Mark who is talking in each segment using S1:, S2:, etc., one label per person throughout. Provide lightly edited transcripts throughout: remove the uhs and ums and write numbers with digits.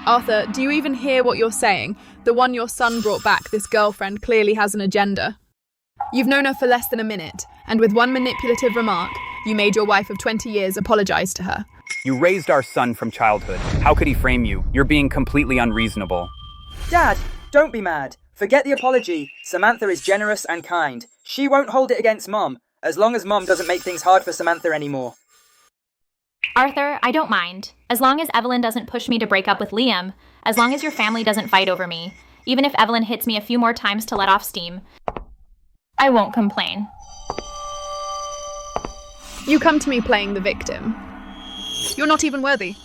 S1: Arthur, do you even hear what you're saying? The one your son brought back, this girlfriend, clearly has an agenda. You've known her for less than a minute, and with one manipulative remark, you made your wife of 20 years apologize to her.
S2: You raised our son from childhood. How could he frame you? You're being completely unreasonable.
S3: Dad, don't be mad. Forget the apology. Samantha is generous and kind. She won't hold it against Mom, as long as Mom doesn't make things hard for Samantha anymore.
S4: Arthur, I don't mind. As long as Evelyn doesn't push me to break up with Liam, as long as your family doesn't fight over me, even if Evelyn hits me a few more times to let off steam, I won't complain.
S1: You come to me playing the victim. You're not even worthy.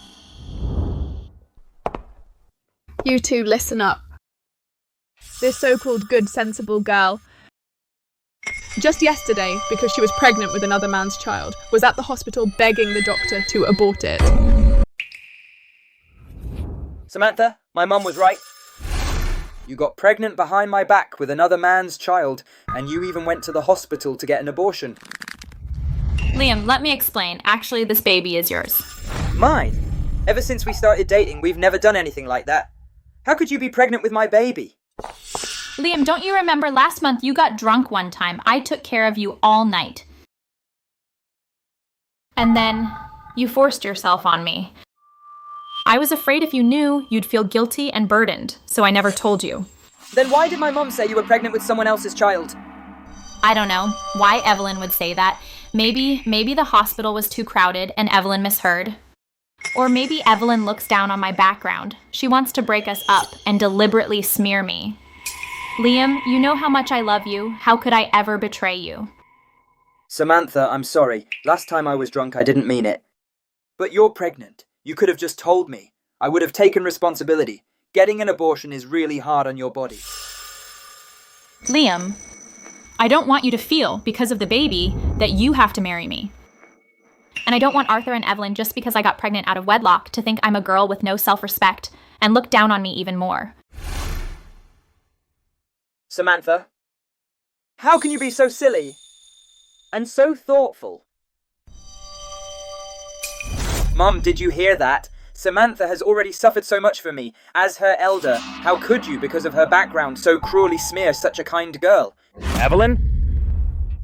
S1: You two listen up. This so-called good, sensible girl, just yesterday, because she was pregnant with another man's child, was at the hospital begging the doctor to abort it.
S3: Samantha, my mum was right. You got pregnant behind my back with another man's child, and you even went to the hospital to get an abortion.
S4: Liam, let me explain. Actually, this baby is yours.
S3: Mine? Ever since we started dating, we've never done anything like that. How could you be pregnant with my baby?
S4: Liam, don't you remember last month you got drunk one time? I took care of you all night. And then you forced yourself on me. I was afraid if you knew, you'd feel guilty and burdened, so I never told you.
S3: Then why did my mum say you were pregnant with someone else's child?
S4: I don't know why Evelyn would say that. Maybe the hospital was too crowded and Evelyn misheard. Or maybe Evelyn looks down on my background. She wants to break us up and deliberately smear me. Liam, you know how much I love you. How could I ever betray you?
S3: Samantha, I'm sorry. Last time I was drunk, I didn't mean it. But you're pregnant. You could have just told me. I would have taken responsibility. Getting an abortion is really hard on your body.
S4: Liam, I don't want you to feel, because of the baby, that you have to marry me. And I don't want Arthur and Evelyn, just because I got pregnant out of wedlock, to think I'm a girl with no self-respect and look down on me even more.
S3: Samantha, how can you be so silly and so thoughtful? Mum, did you hear that? Samantha has already suffered so much for me. As her elder, how could you, because of her background, so cruelly smear such a kind girl?
S2: Evelyn?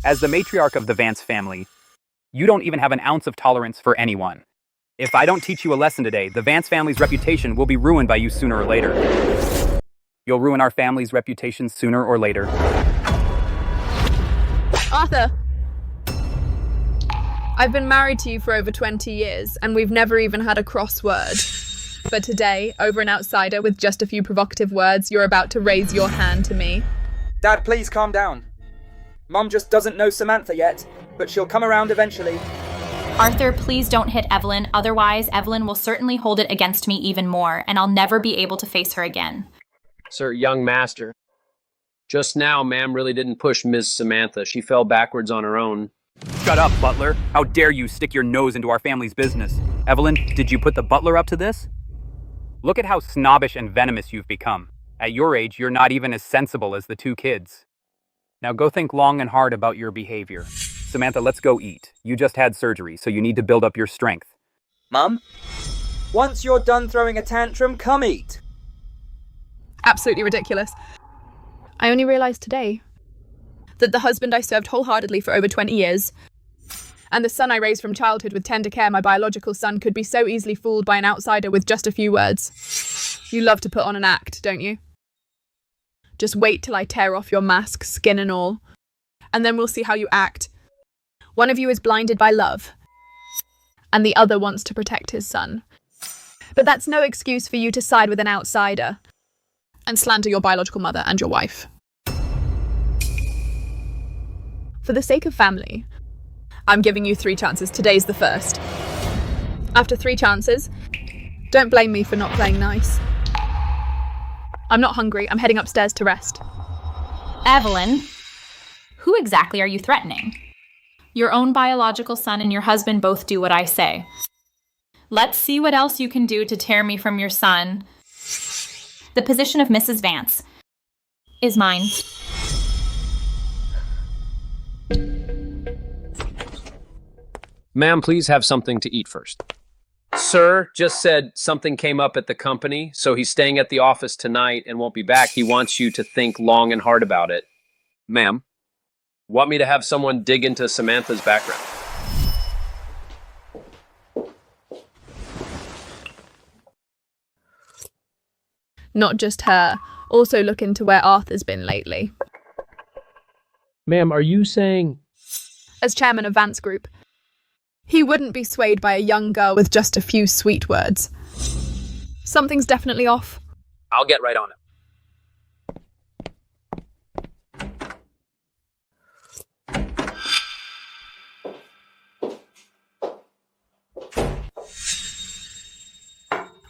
S2: As the matriarch of the Vance family, you don't even have an ounce of tolerance for anyone. If I don't teach you a lesson today, the Vance family's reputation will be ruined by you sooner or later. You'll ruin our family's reputation sooner or later.
S1: Arthur! I've been married to you for over 20 years, and we've never even had a crossword. But today, over an outsider with just a few provocative words, you're about to raise your hand to me.
S3: Dad, please calm down. Mum just doesn't know Samantha yet, but she'll come around eventually.
S4: Arthur, please don't hit Evelyn, otherwise Evelyn will certainly hold it against me even more, and I'll never be able to face her again.
S5: Sir, young master. Just now, ma'am really didn't push Ms. Samantha. She fell backwards on her own.
S2: Shut up, butler. How dare you stick your nose into our family's business? Evelyn, did you put the butler up to this? Look at how snobbish and venomous you've become. At your age, you're not even as sensible as the two kids. Now go think long and hard about your behavior. Samantha, let's go eat. You just had surgery, so you need to build up your strength.
S3: Mum, once you're done throwing a tantrum, come eat.
S1: Absolutely ridiculous. I only realised today that the husband I served wholeheartedly for over 20 years, and the son I raised from childhood with tender care, my biological son, could be so easily fooled by an outsider with just a few words. You love to put on an act, don't you? Just wait till I tear off your mask, skin and all, and then we'll see how you act. One of you is blinded by love, and the other wants to protect his son. But that's no excuse for you to side with an outsider and slander your biological mother and your wife. For the sake of family, I'm giving you 3 chances. Today's the first. After 3 chances, don't blame me for not playing nice. I'm not hungry. I'm heading upstairs to rest.
S4: Evelyn, who exactly are you threatening? Your own biological son and your husband both do what I say. Let's see what else you can do to tear me from your son. The position of Mrs. Vance is mine.
S5: Ma'am, please have something to eat first. Sir just said something came up at the company, so he's staying at the office tonight and won't be back. He wants you to think long and hard about it.
S2: Ma'am,
S5: Want me to have someone dig into Samantha's background?
S1: Not just her. Also look into where Arthur's been lately.
S5: Ma'am, are you saying...
S1: As chairman of Vance Group, he wouldn't be swayed by a young girl with just a few sweet words. Something's definitely off.
S5: I'll get right on it.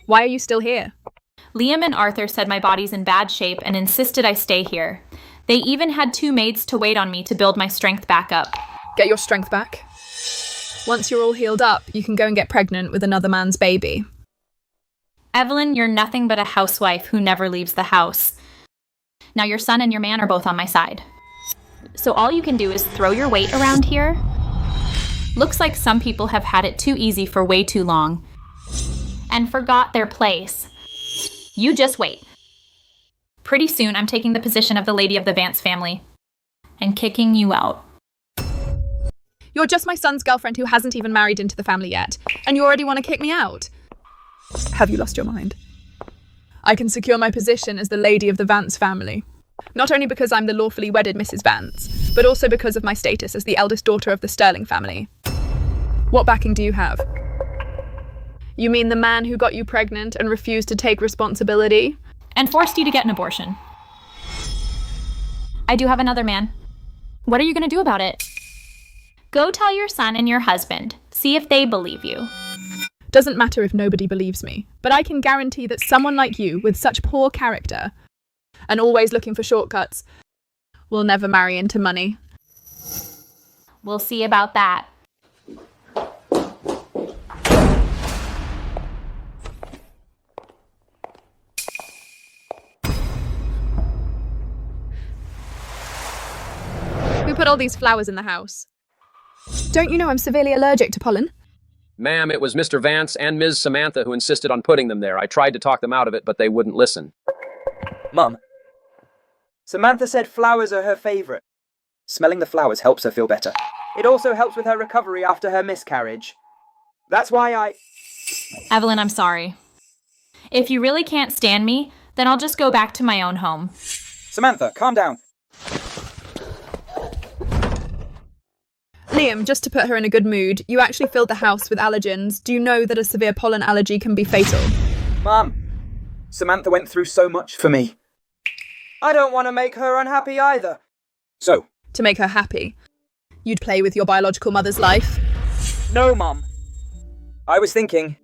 S1: Why are you still here?
S4: Liam and Arthur said my body's in bad shape and insisted I stay here. They even had 2 maids to wait on me to build my strength back up.
S1: Get your strength back. Once you're all healed up, you can go and get pregnant with another man's baby.
S4: Evelyn, you're nothing but a housewife who never leaves the house. Now your son and your man are both on my side. So all you can do is throw your weight around here. Looks like some people have had it too easy for way too long and forgot their place. You just wait. Pretty soon I'm taking the position of the lady of the Vance family and kicking you out.
S1: You're just my son's girlfriend who hasn't even married into the family yet, and you already want to kick me out? Have you lost your mind? I can secure my position as the lady of the Vance family. Not only because I'm the lawfully wedded Mrs. Vance, but also because of my status as the eldest daughter of the Sterling family. What backing do you have? You mean the man who got you pregnant and refused to take responsibility?
S4: And forced you to get an abortion. I do have another man. What are you going to do about it? Go tell your son and your husband. See if they believe you.
S1: Doesn't matter if nobody believes me, but I can guarantee that someone like you, with such poor character, and always looking for shortcuts, will never marry into money.
S4: We'll see about that.
S1: Who put all these flowers in the house? Don't you know I'm severely allergic to pollen?
S5: Ma'am, it was Mr. Vance and Ms. Samantha who insisted on putting them there. I tried to talk them out of it, but they wouldn't listen.
S3: Mum, Samantha said flowers are her favourite. Smelling the flowers helps her feel better. It also helps with her recovery after her miscarriage. That's why
S4: Evelyn, I'm sorry. If you really can't stand me, then I'll just go back to my own home.
S3: Samantha, calm down.
S1: Liam, just to put her in a good mood, you actually filled the house with allergens. Do you know that a severe pollen allergy can be fatal?
S3: Mum, Samantha went through so much for me. I don't want to make her unhappy either. So?
S1: To make her happy, you'd play with your biological mother's life?
S3: No, Mum. I was thinking,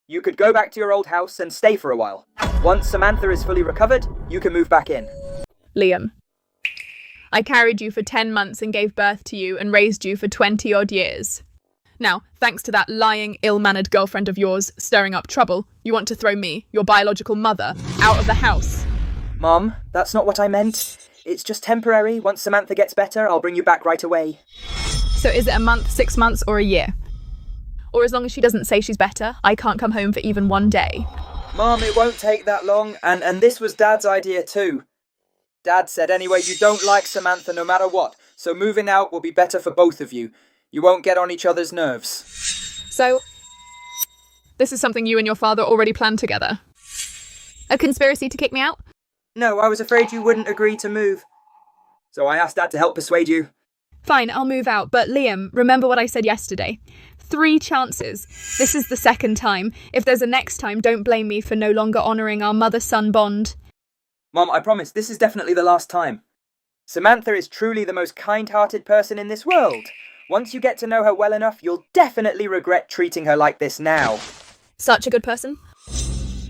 S3: you could go back to your old house and stay for a while. Once Samantha is fully recovered, you can move back in.
S1: Liam, I carried you for 10 months and gave birth to you and raised you for 20-odd years. Now, thanks to that lying, ill-mannered girlfriend of yours stirring up trouble, you want to throw me, your biological mother, out of the house.
S3: Mum, that's not what I meant. It's just temporary. Once Samantha gets better, I'll bring you back right away.
S1: So is it a month, 6 months, or a year? Or as long as she doesn't say she's better, I can't come home for even one day.
S3: Mum, it won't take that long, and this was Dad's idea too. Dad said anyway you don't like Samantha no matter what, so moving out will be better for both of you. You won't get on each other's nerves.
S1: So, this is something you and your father already planned together? A conspiracy to kick me out?
S3: No, I was afraid you wouldn't agree to move. So I asked Dad to help persuade you.
S1: Fine, I'll move out, but Liam, remember what I said yesterday. 3 chances. This is the 2nd time. If there's a next time, don't blame me for no longer honouring our mother-son bond.
S3: Mom, I promise, this is definitely the last time. Samantha is truly the most kind-hearted person in this world. Once you get to know her well enough, you'll definitely regret treating her like this now.
S1: Such a good person.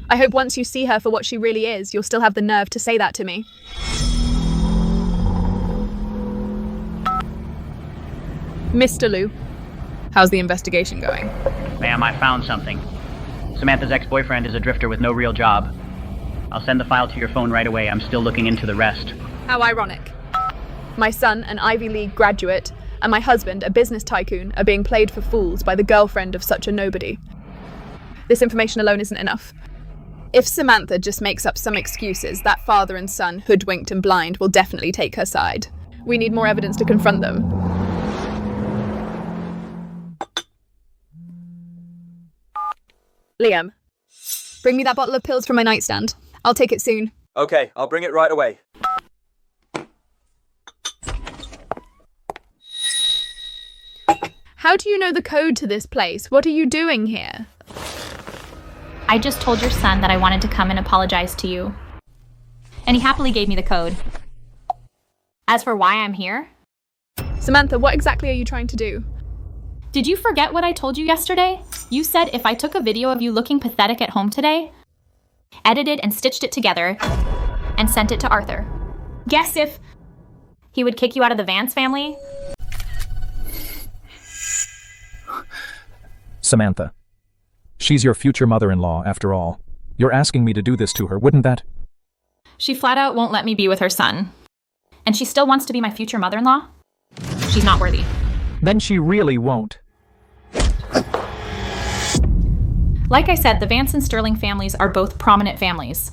S1: I hope once you see her for what she really is, you'll still have the nerve to say that to me. Mr. Liu, how's the investigation going?
S6: Ma'am, I found something. Samantha's ex-boyfriend is a drifter with no real job. I'll send the file to your phone right away. I'm still looking into the rest.
S1: How ironic. My son, an Ivy League graduate, and my husband, a business tycoon, are being played for fools by the girlfriend of such a nobody. This information alone isn't enough. If Samantha just makes up some excuses, that father and son, hoodwinked and blind, will definitely take her side. We need more evidence to confront them. Liam, bring me that bottle of pills from my nightstand. I'll take it soon.
S3: Okay, I'll bring it right away.
S1: How do you know the code to this place? What are you doing here?
S4: I just told your son that I wanted to come and apologize to you. And he happily gave me the code. As for why I'm here,
S1: Samantha, what exactly are you trying to do?
S4: did you forget what I told you yesterday? You said if I took a video of you looking pathetic at home today, edited and stitched it together, and sent it to Arthur, guess if he would kick you out of the Vance family?
S7: Samantha. She's your future mother-in-law, after all. You're asking me to do this to her, wouldn't that?
S4: She flat out won't let me be with her son. And she still wants to be my future mother-in-law? She's not worthy.
S7: Then she really won't.
S4: Like I said, the Vance and Sterling families are both prominent families.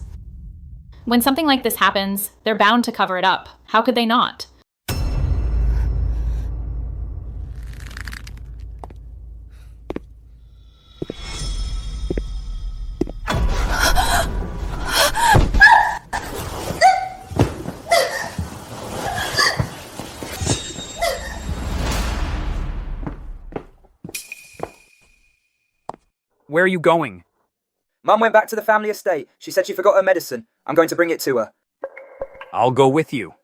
S4: When something like this happens, they're bound to cover it up. How could they not?
S2: Where are you going?
S3: Mum went back to the family estate. She said she forgot her medicine. I'm going to bring it to her.
S2: I'll go with you.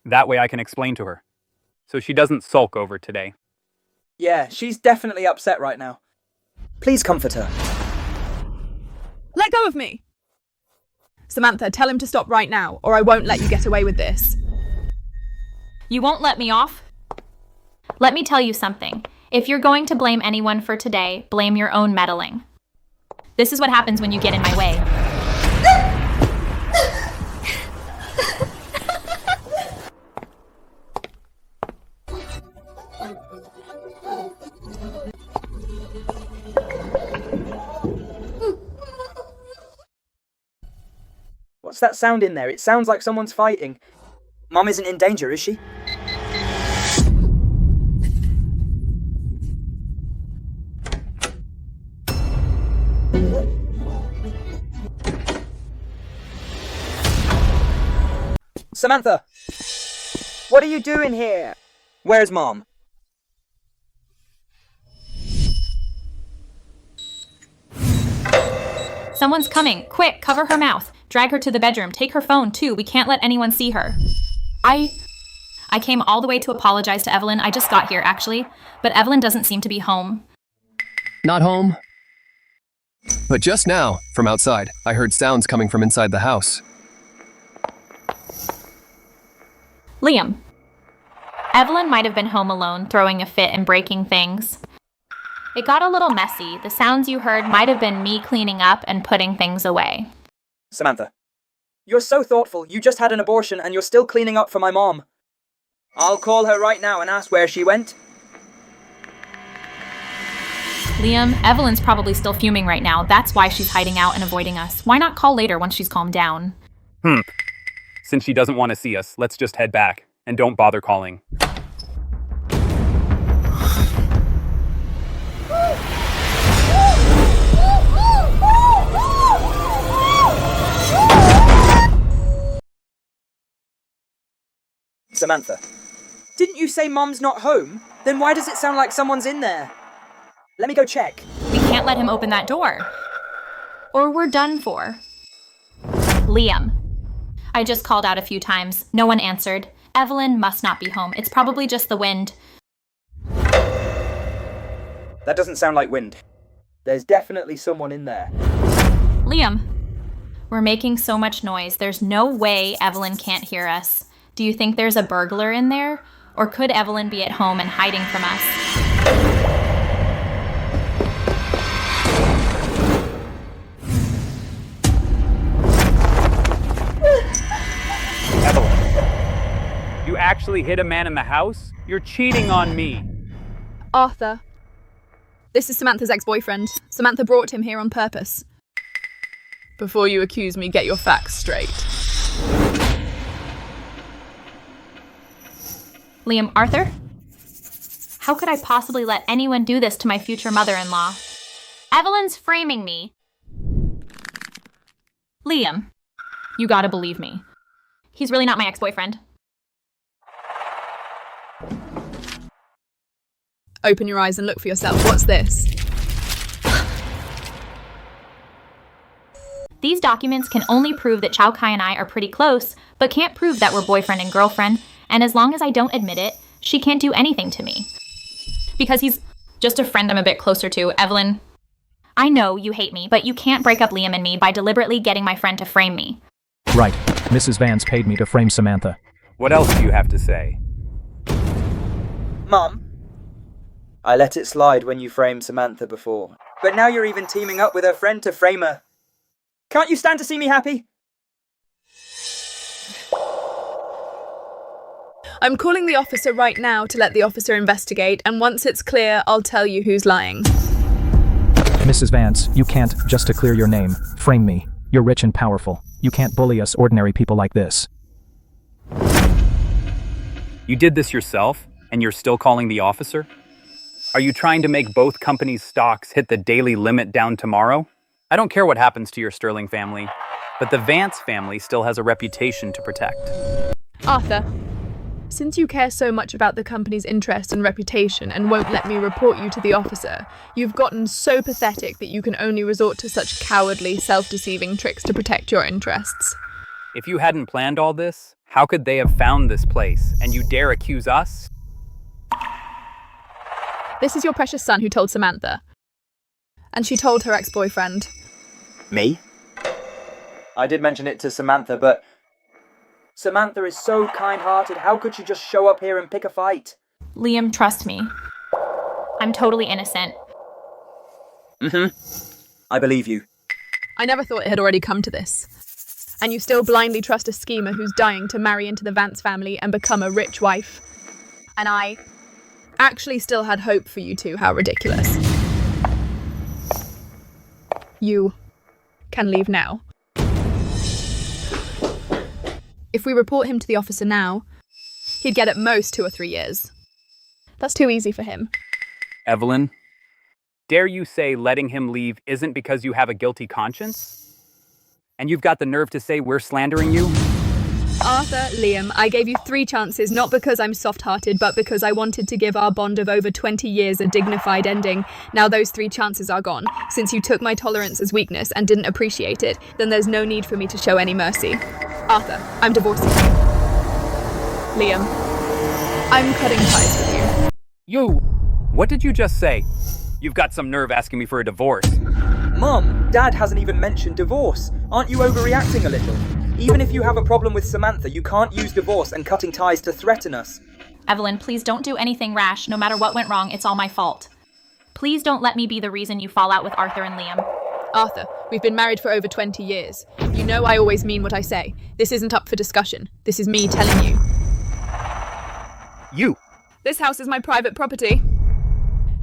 S2: That way I can explain to her. So she doesn't sulk over today.
S3: Yeah, she's definitely upset right now. Please comfort her.
S1: Let go of me! Samantha, tell him to stop right now, or I won't let you get away with this.
S4: You won't let me off? Let me tell you something. If you're going to blame anyone for today, blame your own meddling. This is what happens when you get in my way.
S3: What's that sound in there? It sounds like someone's fighting. Mum isn't in danger, is she? Samantha! What are you doing here? Where's Mom?
S4: Someone's coming. Quick, cover her mouth. Drag her to the bedroom. Take her phone, too. We can't let anyone see her. I came all the way to apologize to Evelyn. I just got here, actually. But Evelyn doesn't seem to be home.
S8: Not home. But just now, from outside, I heard sounds coming from inside the house.
S4: Liam. Evelyn might have been home alone, throwing a fit and breaking things. It got a little messy. The sounds you heard might have been me cleaning up and putting things away.
S3: Samantha. You're so thoughtful. You just had an abortion and you're still cleaning up for my mom. I'll call her right now and ask where she went.
S4: Liam, Evelyn's probably still fuming right now. That's why she's hiding out and avoiding us. Why not call later once she's calmed down?
S2: Since she doesn't want to see us, let's just head back. And don't bother calling.
S3: Samantha. Didn't you say Mom's not home? Then why does it sound like someone's in there? Let me go check.
S4: We can't let him open that door. Or we're done for. Liam. I just called out a few times. No one answered. Evelyn must not be home. It's probably just the wind.
S3: That doesn't sound like wind. There's definitely someone in there.
S4: Liam. We're making so much noise. There's no way Evelyn can't hear us. Do you think there's a burglar in there? Or could Evelyn be at home and hiding from us?
S2: Evelyn, you actually hit a man in the house? You're cheating on me.
S1: Arthur, This is Samantha's ex-boyfriend. Samantha brought him here on purpose.
S9: Before you accuse me, get your facts straight.
S4: Liam, Arthur? How could I possibly let anyone do this to my future mother-in-law? Evelyn's framing me. Liam, you gotta believe me. He's really not my ex-boyfriend.
S1: Open your eyes and look for yourself. What's this?
S4: These documents can only prove that Chao Kai and I are pretty close, but can't prove that we're boyfriend and girlfriend, and as long as I don't admit it, she can't do anything to me. Because he's just a friend I'm a bit closer to, Evelyn. I know you hate me, but you can't break up Liam and me by deliberately getting my friend to frame me.
S7: Right. Mrs. Vance paid me to frame Samantha.
S2: What else do you have to say?
S3: Mum, I let it slide when you framed Samantha before, but now you're even teaming up with her friend to frame her. Can't you stand to see me happy?
S1: I'm calling the officer right now to let the officer investigate, and once it's clear, I'll tell you who's lying.
S7: Mrs. Vance, you can't, just to clear your name, frame me. You're rich and powerful. You can't bully us ordinary people like this.
S2: You did this yourself, and you're still calling the officer? Are you trying to make both companies' stocks hit the daily limit down tomorrow? I don't care what happens to your Sterling family, but the Vance family still has a reputation to protect.
S1: Arthur, since you care so much about the company's interest and reputation and won't let me report you to the officer, you've gotten so pathetic that you can only resort to such cowardly, self-deceiving tricks to protect your interests.
S2: If you hadn't planned all this, how could they have found this place, and you dare accuse us?
S1: This is your precious son who told Samantha. And she told her ex-boyfriend.
S3: Me? I did mention it to Samantha, but Samantha is so kind-hearted. How could she just show up here and pick a fight?
S4: Liam, trust me. I'm totally innocent.
S3: I believe you.
S1: I never thought it had already come to this. And you still blindly trust a schemer who's dying to marry into the Vance family and become a rich wife. And I actually still had hope for you two. How ridiculous. You can leave now. If we report him to the officer now, he'd get at most 2 or 3 years. That's too easy for him.
S2: Evelyn, dare you say letting him leave isn't because you have a guilty conscience? And you've got the nerve to say we're slandering you?
S1: Arthur, Liam, I gave you 3 chances, not because I'm soft-hearted, but because I wanted to give our bond of over 20 years a dignified ending. Now those 3 chances are gone. Since you took my tolerance as weakness and didn't appreciate it, then there's no need for me to show any mercy. Arthur, I'm divorcing you. Liam, I'm cutting ties with you.
S2: You! What did you just say? You've got some nerve asking me for a divorce.
S3: Mum, Dad hasn't even mentioned divorce. Aren't you overreacting a little? Even if you have a problem with Samantha, you can't use divorce and cutting ties to threaten us.
S4: Evelyn, please don't do anything rash. No matter what went wrong, it's all my fault. Please don't let me be the reason you fall out with Arthur and Liam.
S1: Arthur, we've been married for over 20 years. You know I always mean what I say. This isn't up for discussion. This is me telling you.
S2: You!
S1: This house is my private property.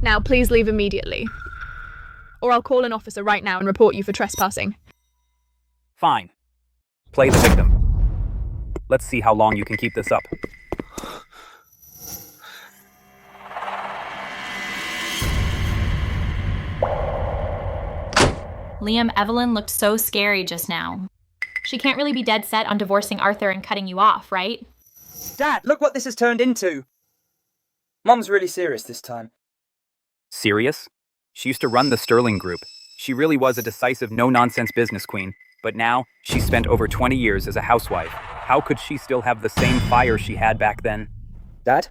S1: Now please leave immediately. Or I'll call an officer right now and report you for trespassing.
S2: Fine. Play the victim. Let's see how long you can keep this up.
S4: Liam, Evelyn looked so scary just now. She can't really be dead set on divorcing Arthur and cutting you off, right?
S3: Dad, look what this has turned into. Mum's really serious this time.
S2: Serious? She used to run the Sterling Group. She really was a decisive, no-nonsense business queen. But now, she's spent over 20 years as a housewife. How could she still have the same fire she had back then?
S3: Dad?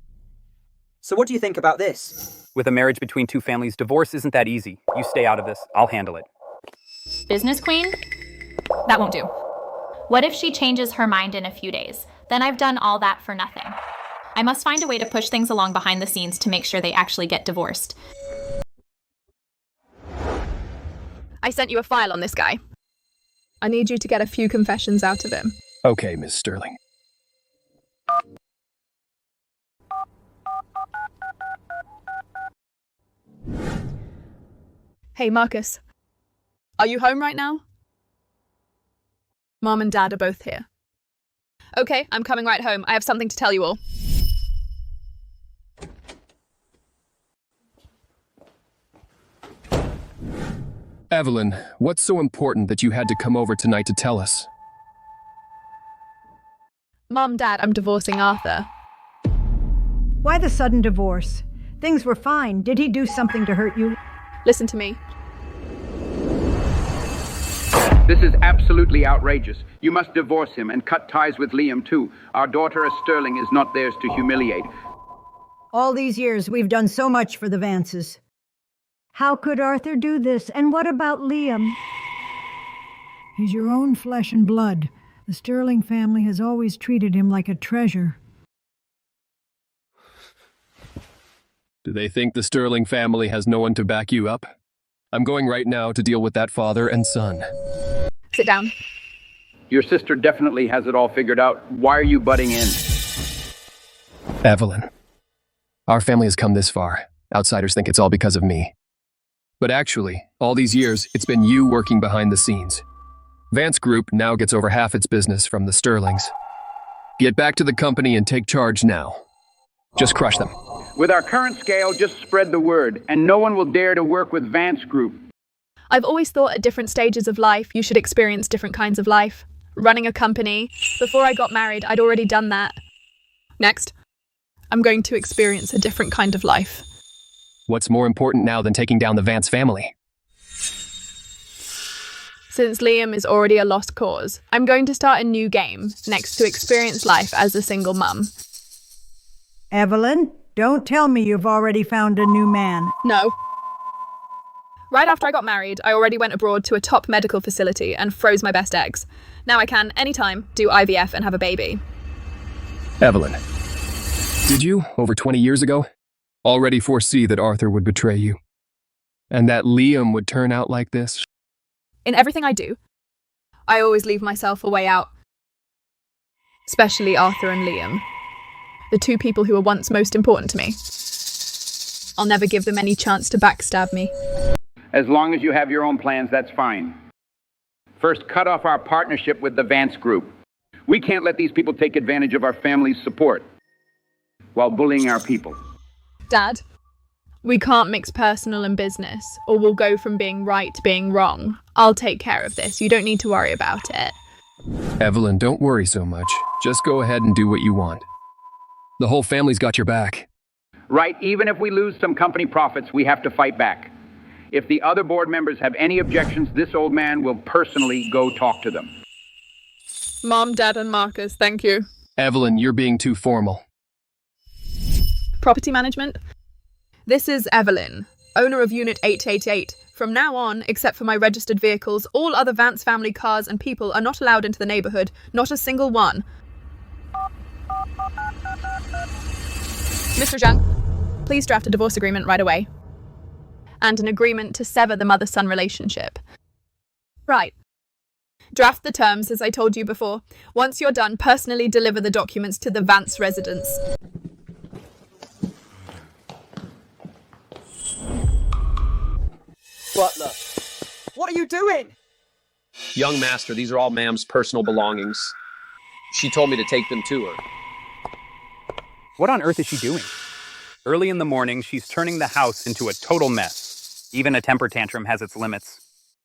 S3: So what do you think about this?
S2: With a marriage between 2 families, divorce isn't that easy. You stay out of this. I'll handle it.
S4: Business queen? That won't do. What if she changes her mind in a few days? Then I've done all that for nothing. I must find a way to push things along behind the scenes to make sure they actually get divorced.
S1: I sent you a file on this guy. I need you to get a few confessions out of him.
S8: Okay, Miss Sterling.
S1: Hey, Marcus. Are you home right now? Mom and Dad are both here. Okay, I'm coming right home. I have something to tell you all.
S8: Evelyn, what's so important that you had to come over tonight to tell us?
S1: Mom, Dad, I'm divorcing Arthur.
S10: Why the sudden divorce? Things were fine. Did he do something to hurt you?
S1: Listen to me.
S11: This is absolutely outrageous. You must divorce him and cut ties with Liam, too. Our daughter, Sterling, is not theirs to humiliate.
S10: All these years, we've done so much for the Vances. How could Arthur do this? And what about Liam? He's your own flesh and blood. The Sterling family has always treated him like a treasure.
S8: Do they think the Sterling family has no one to back you up? I'm going right now to deal with that father and son.
S1: Sit down.
S11: Your sister definitely has it all figured out. Why are you butting in?
S8: Evelyn, our family has come this far. Outsiders think it's all because of me. But actually, all these years, it's been you working behind the scenes. Vance Group now gets over half its business from the Sterlings. Get back to the company and take charge now. Just crush them.
S11: With our current scale, just spread the word, and no one will dare to work with Vance Group.
S1: I've always thought at different stages of life, you should experience different kinds of life. Running a company. Before I got married, I'd already done that. Next, I'm going to experience a different kind of life.
S8: What's more important now than taking down the Vance family?
S1: Since Liam is already a lost cause, I'm going to start a new game next to experience life as a single mum.
S10: Evelyn, don't tell me you've already found a new man.
S1: No. Right after I got married, I already went abroad to a top medical facility and froze my best eggs. Now I can, anytime, do IVF and have a baby.
S8: Evelyn, did you, over 20 years ago, already foresee that Arthur would betray you? And that Liam would turn out like this?
S1: In everything I do, I always leave myself a way out. Especially Arthur and Liam. The two people who were once most important to me. I'll never give them any chance to backstab me.
S11: As long as you have your own plans, that's fine. First, cut off our partnership with the Vance Group. We can't let these people take advantage of our family's support while bullying our people.
S1: Dad, we can't mix personal and business, or we'll go from being right to being wrong. I'll take care of this. You don't need to worry about it.
S8: Evelyn, don't worry so much. Just go ahead and do what you want. The whole family's got your back.
S11: Right, even if we lose some company profits, we have to fight back. If the other board members have any objections, this old man will personally go talk to them.
S9: Mom, Dad, and Marcus, thank you.
S8: Evelyn, you're being too formal.
S1: Property management? This is Evelyn, owner of Unit 888. From now on, except for my registered vehicles, all other Vance family cars and people are not allowed into the neighborhood. Not a single one. Mr. Zhang, please draft a divorce agreement right away. And an agreement to sever the mother-son relationship. Right. Draft the terms, as I told you before. Once you're done, personally deliver the documents to the Vance residence.
S3: Butler, what are you doing?
S5: Young master, these are all ma'am's personal belongings. She told me to take them to her.
S2: What on earth is she doing? Early in the morning, she's turning the house into a total mess. Even a temper tantrum has its limits.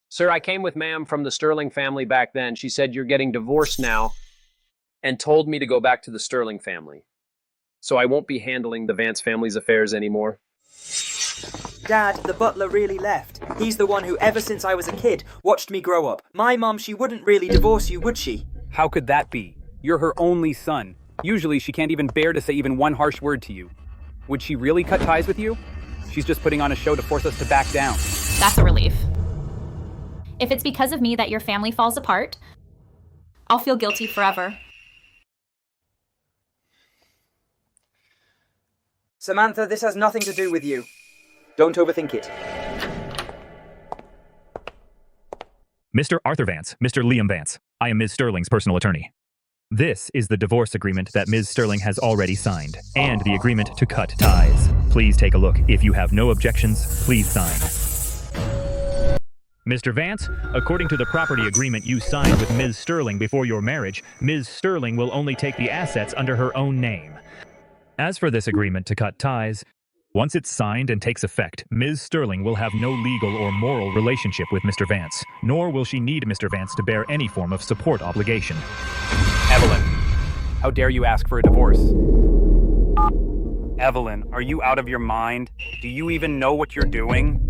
S5: Sir, I came with ma'am from the Sterling family back then. She said you're getting divorced now and told me to go back to the Sterling family. So I won't be handling the Vance family's affairs anymore.
S3: Dad, the butler really left. He's the one who, ever since I was a kid, watched me grow up. My mom, she wouldn't really divorce you, would she?
S2: How could that be? You're her only son. Usually she can't even bear to say even one harsh word to you. Would she really cut ties with you? She's just putting on a show to force us to back down.
S4: That's a relief. If it's because of me that your family falls apart, I'll feel guilty forever.
S3: Samantha, this has nothing to do with you. Don't overthink it.
S12: Mr. Arthur Vance, Mr. Liam Vance. I am Ms. Sterling's personal attorney. This is the divorce agreement that Ms. Sterling has already signed, and the agreement to cut ties. Please take a look. If you have no objections, please sign. Mr. Vance, according to the property agreement you signed with Ms. Sterling before your marriage, Ms. Sterling will only take the assets under her own name. As for this agreement to cut ties, once it's signed and takes effect, Ms. Sterling will have no legal or moral relationship with Mr. Vance, nor will she need Mr. Vance to bear any form of support obligation.
S2: Evelyn, how dare you ask for a divorce? Evelyn, are you out of your mind? Do you even know what you're doing?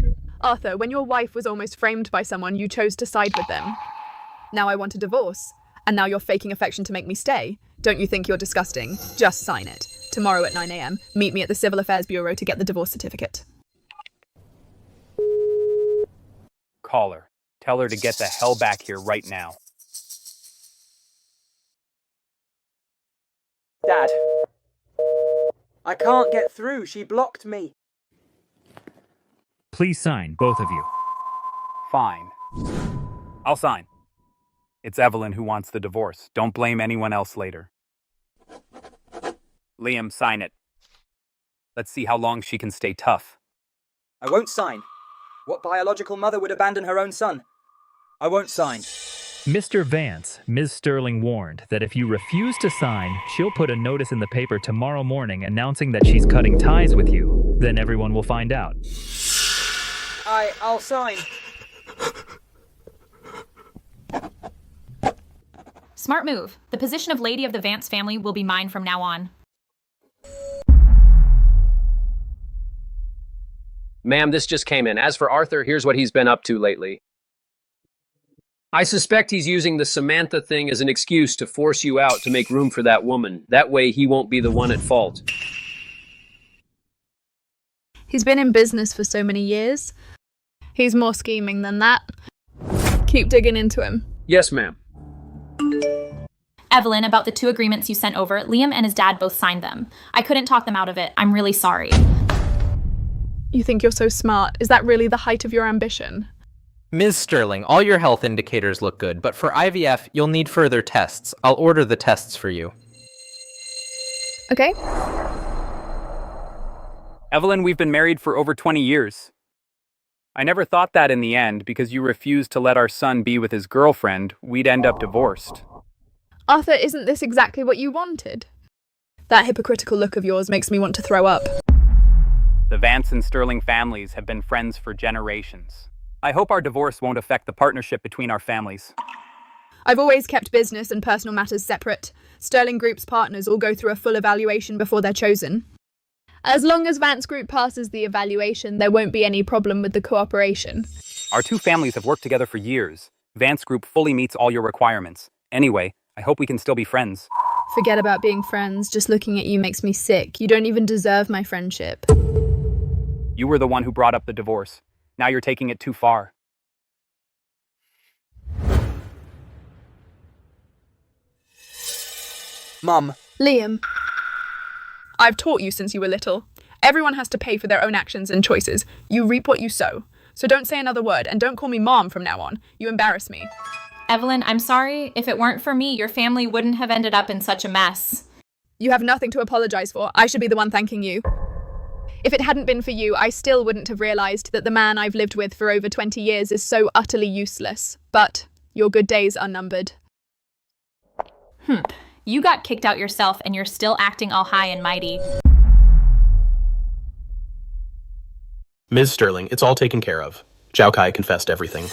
S1: Arthur, when your wife was almost framed by someone, you chose to side with them. Now I want a divorce, and now you're faking affection to make me stay. Don't you think you're disgusting? Just sign it. Tomorrow at 9 a.m., meet me at the Civil Affairs Bureau to get the divorce certificate.
S2: Call her. Tell her to get the hell back here right now.
S3: Dad. I can't get through. She blocked me.
S12: Please sign, both of you.
S2: Fine. I'll sign. It's Evelyn who wants the divorce. Don't blame anyone else later. Liam, sign it. Let's see how long she can stay tough.
S3: I won't sign. What biological mother would abandon her own son? I won't sign.
S12: Mr. Vance, Ms. Sterling warned that if you refuse to sign, she'll put a notice in the paper tomorrow morning announcing that she's cutting ties with you. Then everyone will find out.
S3: I'll sign.
S4: Smart move. The position of Lady of the Vance family will be mine from now on.
S5: Ma'am, this just came in. As for Arthur, here's what he's been up to lately. I suspect he's using the Samantha thing as an excuse to force you out to make room for that woman. That way he won't be the one at fault.
S1: He's been in business for so many years. He's more scheming than that. Keep digging into him.
S5: Yes, ma'am.
S4: Evelyn, about the 2 agreements you sent over, Liam and his dad both signed them. I couldn't talk them out of it. I'm really sorry.
S1: You think you're so smart. Is that really the height of your ambition?
S13: Ms. Sterling, all your health indicators look good, but for IVF, you'll need further tests. I'll order the tests for you.
S1: Okay.
S2: Evelyn, we've been married for over 20 years. I never thought that in the end, because you refused to let our son be with his girlfriend, we'd end up divorced.
S1: Arthur, isn't this exactly what you wanted? That hypocritical look of yours makes me want to throw up.
S2: The Vance and Sterling families have been friends for generations. I hope our divorce won't affect the partnership between our families.
S1: I've always kept business and personal matters separate. Sterling Group's partners all go through a full evaluation before they're chosen. As long as Vance Group passes the evaluation, there won't be any problem with the cooperation.
S2: Our 2 families have worked together for years. Vance Group fully meets all your requirements. Anyway, I hope we can still be friends.
S1: Forget about being friends. Just looking at you makes me sick. You don't even deserve my friendship.
S2: You were the one who brought up the divorce. Now you're taking it too far.
S3: Mum.
S1: Liam. I've taught you since you were little. Everyone has to pay for their own actions and choices. You reap what you sow. So don't say another word, and don't call me Mom from now on. You embarrass me.
S4: Evelyn, I'm sorry. If it weren't for me, your family wouldn't have ended up in such a mess.
S1: You have nothing to apologize for. I should be the one thanking you. If it hadn't been for you, I still wouldn't have realized that the man I've lived with for over 20 years is so utterly useless. But your good days are numbered.
S4: You got kicked out yourself and you're still acting all high and mighty.
S14: Ms. Sterling, it's all taken care of. Zhao Kai confessed everything.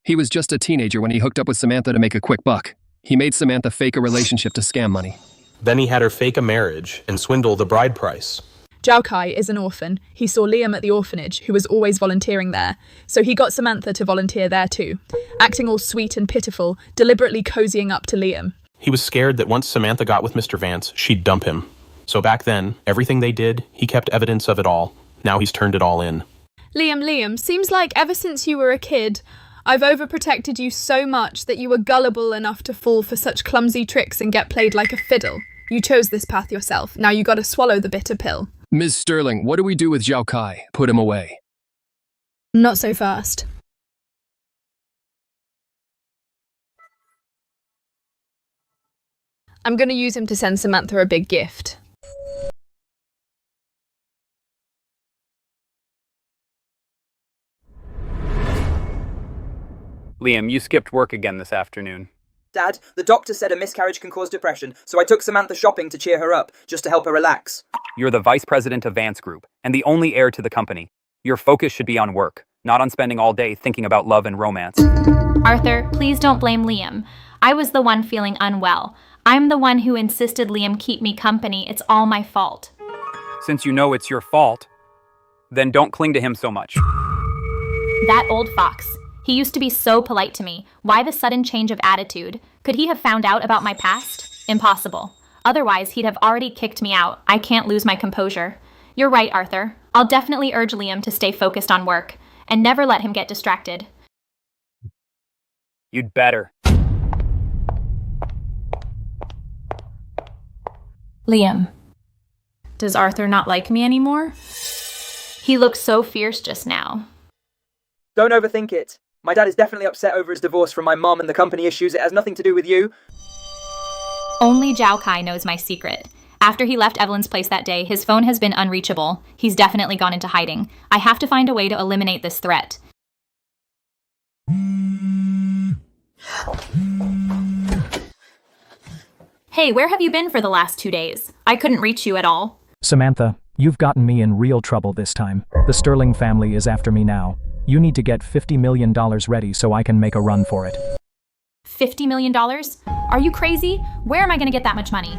S8: He was just a teenager when he hooked up with Samantha to make a quick buck. He made Samantha fake a relationship to scam money.
S14: Then he had her fake a marriage and swindle the bride price.
S1: Zhao Kai is an orphan. He saw Liam at the orphanage, who was always volunteering there. So he got Samantha to volunteer there too, acting all sweet and pitiful, deliberately cozying up to Liam.
S14: He was scared that once Samantha got with Mr. Vance, she'd dump him. So back then, everything they did, he kept evidence of it all. Now he's turned it all in.
S1: Liam, seems like ever since you were a kid, I've overprotected you so much that you were gullible enough to fall for such clumsy tricks and get played like a fiddle. You chose this path yourself. Now you gotta swallow the bitter pill.
S8: Ms. Sterling, what do we do with Zhao Kai? Put him away.
S1: Not so fast. I'm gonna use him to send Samantha a big gift.
S2: Liam, you skipped work again this afternoon.
S3: Dad, the doctor said a miscarriage can cause depression, so I took Samantha shopping to cheer her up, just to help her relax.
S2: You're the vice president of Vance Group, and the only heir to the company. Your focus should be on work, not on spending all day thinking about love and romance.
S4: Arthur, please don't blame Liam. I was the one feeling unwell. I'm the one who insisted Liam keep me company. It's all my fault.
S2: Since you know it's your fault, then don't cling to him so much.
S4: That old fox. He used to be so polite to me. Why the sudden change of attitude? Could he have found out about my past? Impossible. Otherwise, he'd have already kicked me out. I can't lose my composure. You're right, Arthur. I'll definitely urge Liam to stay focused on work, and never let him get distracted.
S2: You'd better.
S4: Liam. Does Arthur not like me anymore? He looked so fierce just now.
S3: Don't overthink it. My dad is definitely upset over his divorce from my mom and the company issues. It has nothing to do with you.
S4: Only Zhao Kai knows my secret. After he left Evelyn's place that day, his phone has been unreachable. He's definitely gone into hiding. I have to find a way to eliminate this threat. Hey, where have you been for the last 2 days? I couldn't reach you at all.
S7: Samantha, you've gotten me in real trouble this time. The Sterling family is after me now. You need to get $50 million ready so I can make a run for it.
S4: $50 million? Are you crazy? Where am I going to get that much money?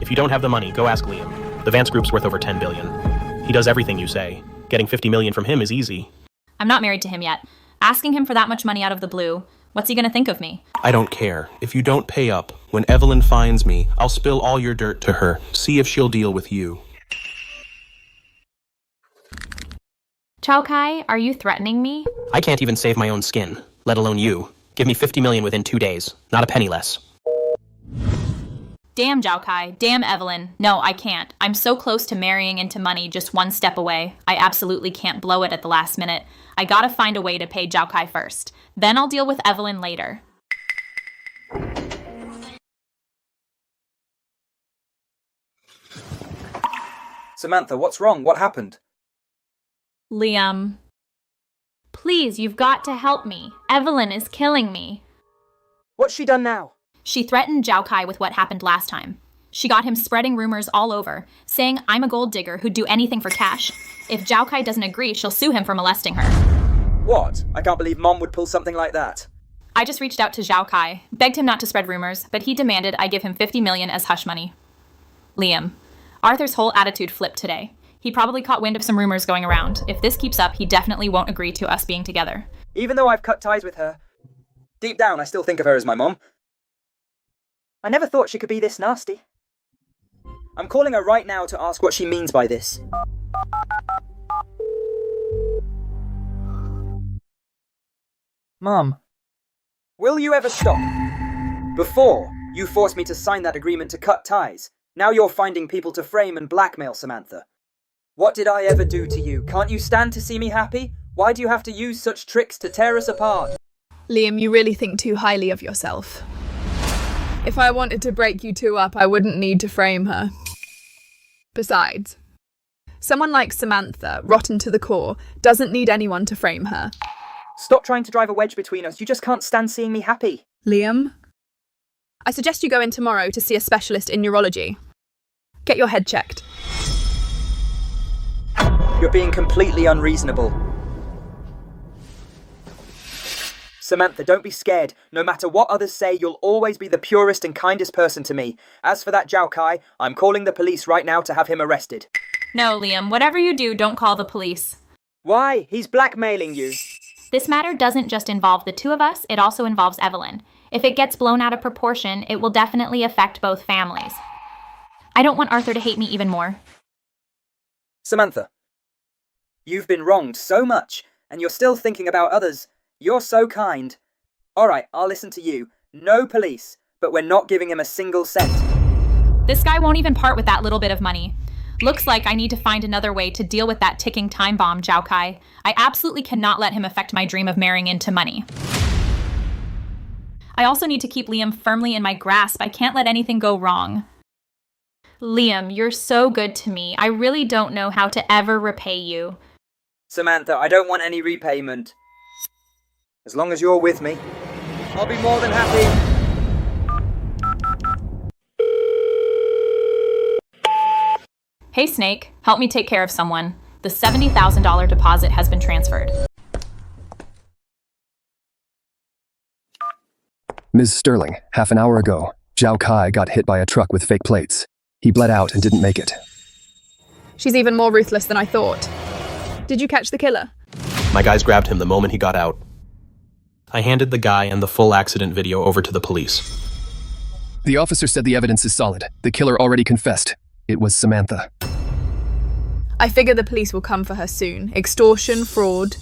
S14: If you don't have the money, go ask Liam. The Vance Group's worth over $10 billion. He does everything you say. Getting $50 million from him is easy.
S4: I'm not married to him yet. Asking him for that much money out of the blue, what's he going to think of me?
S14: I don't care. If you don't pay up, when Evelyn finds me, I'll spill all your dirt to her. See if she'll deal with you.
S4: Zhao Kai, are you threatening me?
S14: I can't even save my own skin, let alone you. Give me $50 million within 2 days. Not a penny less.
S4: Damn Zhao Kai, damn Evelyn. No, I can't. I'm so close to marrying into money, just one step away. I absolutely can't blow it at the last minute. I gotta find a way to pay Zhao Kai first. Then I'll deal with Evelyn later.
S3: Samantha, what's wrong? What happened?
S4: Liam. Please, you've got to help me. Evelyn is killing me.
S3: What's she done now?
S4: She threatened Zhao Kai with what happened last time. She got him spreading rumors all over, saying I'm a gold digger who'd do anything for cash. If Zhao Kai doesn't agree, she'll sue him for molesting her.
S3: What? I can't believe Mom would pull something like that.
S4: I just reached out to Zhao Kai, begged him not to spread rumors, but he demanded I give him $50 million as hush money. Liam. Arthur's whole attitude flipped today. He probably caught wind of some rumors going around. If this keeps up, he definitely won't agree to us being together.
S3: Even though I've cut ties with her, deep down I still think of her as my mom. I never thought she could be this nasty. I'm calling her right now to ask what she means by this. Mom, will you ever stop? Before, you forced me to sign that agreement to cut ties. Now you're finding people to frame and blackmail Samantha. What did I ever do to you? Can't you stand to see me happy? Why do you have to use such tricks to tear us apart?
S1: Liam, you really think too highly of yourself. If I wanted to break you two up, I wouldn't need to frame her. Besides, someone like Samantha, rotten to the core, doesn't need anyone to frame her.
S3: Stop trying to drive a wedge between us. You just can't stand seeing me happy.
S1: Liam, I suggest you go in tomorrow to see a specialist in neurology. Get your head checked.
S3: You're being completely unreasonable. Samantha, don't be scared. No matter what others say, you'll always be the purest and kindest person to me. As for that Zhao Kai, I'm calling the police right now to have him arrested.
S4: No, Liam, whatever you do, don't call the police.
S3: Why? He's blackmailing you.
S4: This matter doesn't just involve the two of us, it also involves Evelyn. If it gets blown out of proportion, it will definitely affect both families. I don't want Arthur to hate me even more.
S3: Samantha, you've been wronged so much, and you're still thinking about others. You're so kind. Alright, I'll listen to you. No police, but we're not giving him a single cent.
S4: This guy won't even part with that little bit of money. Looks like I need to find another way to deal with that ticking time bomb, Zhao Kai. I absolutely cannot let him affect my dream of marrying into money. I also need to keep Liam firmly in my grasp. I can't let anything go wrong. Liam, you're so good to me. I really don't know how to ever repay you.
S3: Samantha, I don't want any repayment. As long as you're with me. I'll be more than happy.
S4: Hey, Snake, help me take care of someone. The $70,000 deposit has been transferred.
S8: Ms. Sterling, half an hour ago, Zhao Kai got hit by a truck with fake plates. He bled out and didn't make it.
S1: She's even more ruthless than I thought. Did you catch the killer?
S14: My guys grabbed him the moment he got out. I handed the guy and the full accident video over to the police.
S8: The officer said the evidence is solid. The killer already confessed. It was Samantha.
S1: I figure the police will come for her soon. Extortion, fraud,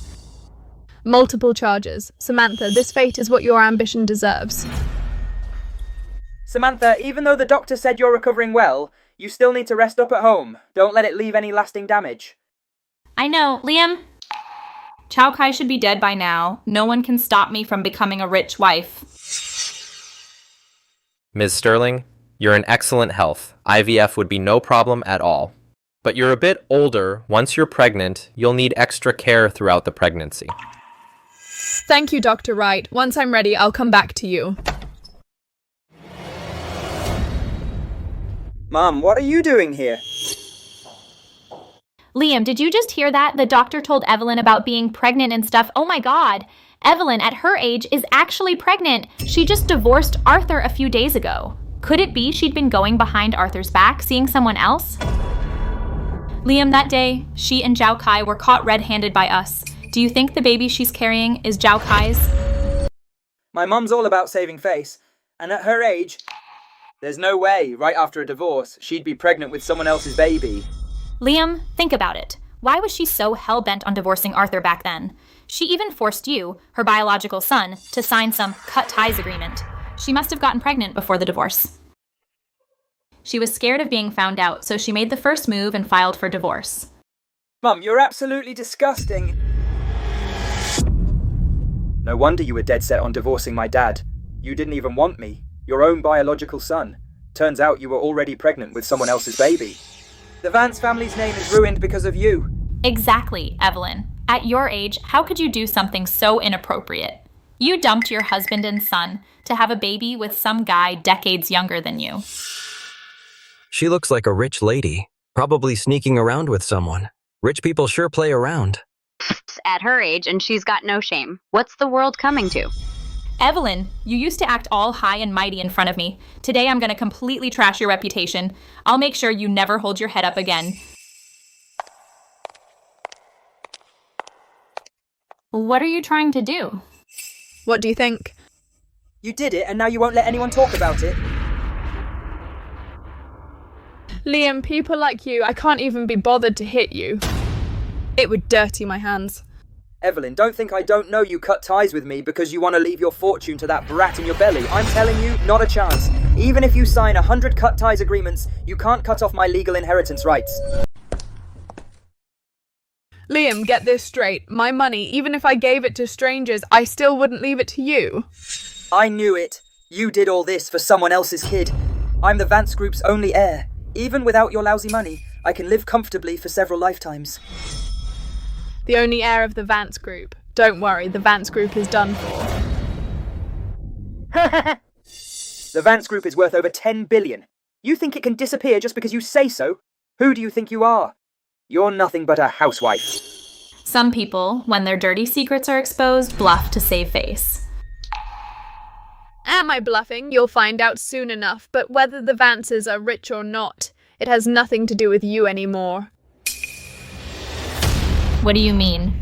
S1: multiple charges. Samantha, this fate is what your ambition deserves.
S3: Samantha, even though the doctor said you're recovering well, you still need to rest up at home. Don't let it leave any lasting damage.
S4: I know, Liam. Chow Kai should be dead by now. No one can stop me from becoming a rich wife.
S13: Ms. Sterling, you're in excellent health. IVF would be no problem at all. But you're a bit older. Once you're pregnant, you'll need extra care throughout the pregnancy.
S1: Thank you, Dr. Wright. Once I'm ready, I'll come back to you.
S3: Mom, what are you doing here?
S4: Liam, did you just hear that? The doctor told Evelyn about being pregnant and stuff. Oh my God. Evelyn, at her age, is actually pregnant. She just divorced Arthur a few days ago. Could it be she'd been going behind Arthur's back, seeing someone else? Liam, that day, she and Zhao Kai were caught red-handed by us. Do you think the baby she's carrying is Zhao Kai's?
S3: My mum's all about saving face, and at her age, there's no way, right after a divorce, she'd be pregnant with someone else's baby.
S4: Liam, think about it. Why was she so hell-bent on divorcing Arthur back then? She even forced you, her biological son, to sign some cut ties agreement. She must have gotten pregnant before the divorce. She was scared of being found out, so she made the first move and filed for divorce.
S3: Mum, you're absolutely disgusting. No wonder you were dead set on divorcing my dad. You didn't even want me, your own biological son. Turns out you were already pregnant with someone else's baby. The Vance family's name is ruined because of you.
S4: Exactly, Evelyn. At your age, how could you do something so inappropriate? You dumped your husband and son to have a baby with some guy decades younger than you.
S15: She looks like a rich lady, probably sneaking around with someone. Rich people sure play around.
S16: At her age, and she's got no shame. What's the world coming to?
S4: Evelyn, you used to act all high and mighty in front of me. Today I'm going to completely trash your reputation. I'll make sure you never hold your head up again. What are you trying to do?
S1: What do you think?
S3: You did it, and now you won't let anyone talk about it.
S1: Liam, people like you, I can't even be bothered to hit you. It would dirty my hands.
S3: Evelyn, don't think I don't know you cut ties with me because you want to leave your fortune to that brat in your belly. I'm telling you, not a chance. Even if you sign 100 cut ties agreements, you can't cut off my legal inheritance rights.
S1: Liam, get this straight. My money, even if I gave it to strangers, I still wouldn't leave it to you.
S3: I knew it. You did all this for someone else's kid. I'm the Vance Group's only heir. Even without your lousy money, I can live comfortably for several lifetimes.
S1: The only heir of the Vance Group. Don't worry, the Vance Group is done for.
S3: The Vance Group is worth over 10 billion. You think it can disappear just because you say so? Who do you think you are? You're nothing but a housewife.
S4: Some people, when their dirty secrets are exposed, bluff to save face.
S1: Am I bluffing? You'll find out soon enough, but whether the Vances are rich or not, it has nothing to do with you anymore.
S4: What do you mean?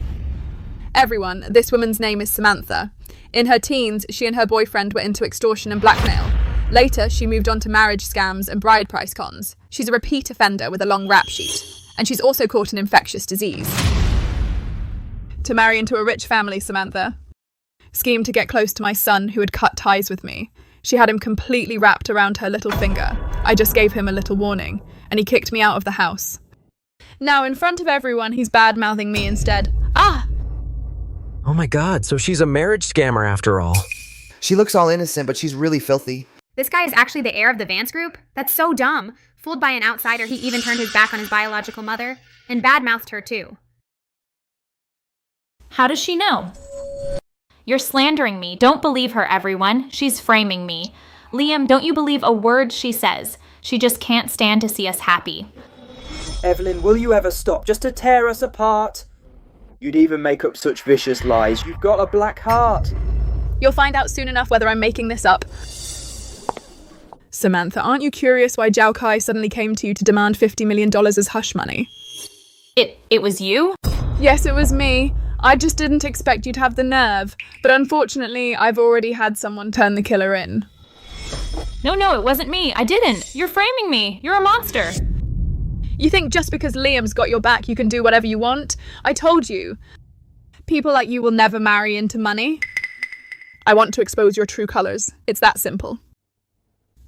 S1: Everyone, this woman's name is Samantha. In her teens, she and her boyfriend were into extortion and blackmail. Later, she moved on to marriage scams and bride price cons. She's a repeat offender with a long rap sheet. And she's also caught an infectious disease. To marry into a rich family, Samantha. Schemed to get close to my son who had cut ties with me. She had him completely wrapped around her little finger. I just gave him a little warning, and he kicked me out of the house. Now, in front of everyone, he's bad-mouthing me instead. Ah!
S15: Oh my God, so she's a marriage scammer after all.
S17: She looks all innocent, but she's really filthy.
S16: This guy is actually the heir of the Vance Group? That's so dumb. Fooled by an outsider, he even turned his back on his biological mother, and bad-mouthed her too.
S4: How does she know? You're slandering me. Don't believe her, everyone. She's framing me. Liam, don't you believe a word she says. She just can't stand to see us happy.
S3: Evelyn, will you ever stop just to tear us apart? You'd even make up such vicious lies. You've got a black heart.
S1: You'll find out soon enough whether I'm making this up. Samantha, aren't you curious why Zhao Kai suddenly came to you to demand $50 million as hush money?
S4: It was you?
S1: Yes, it was me. I just didn't expect you to have the nerve. But unfortunately, I've already had someone turn the killer in.
S4: No, it wasn't me. I didn't. You're framing me. You're a monster.
S1: You think just because Liam's got your back, you can do whatever you want? I told you. People like you will never marry into money. I want to expose your true colours. It's that simple.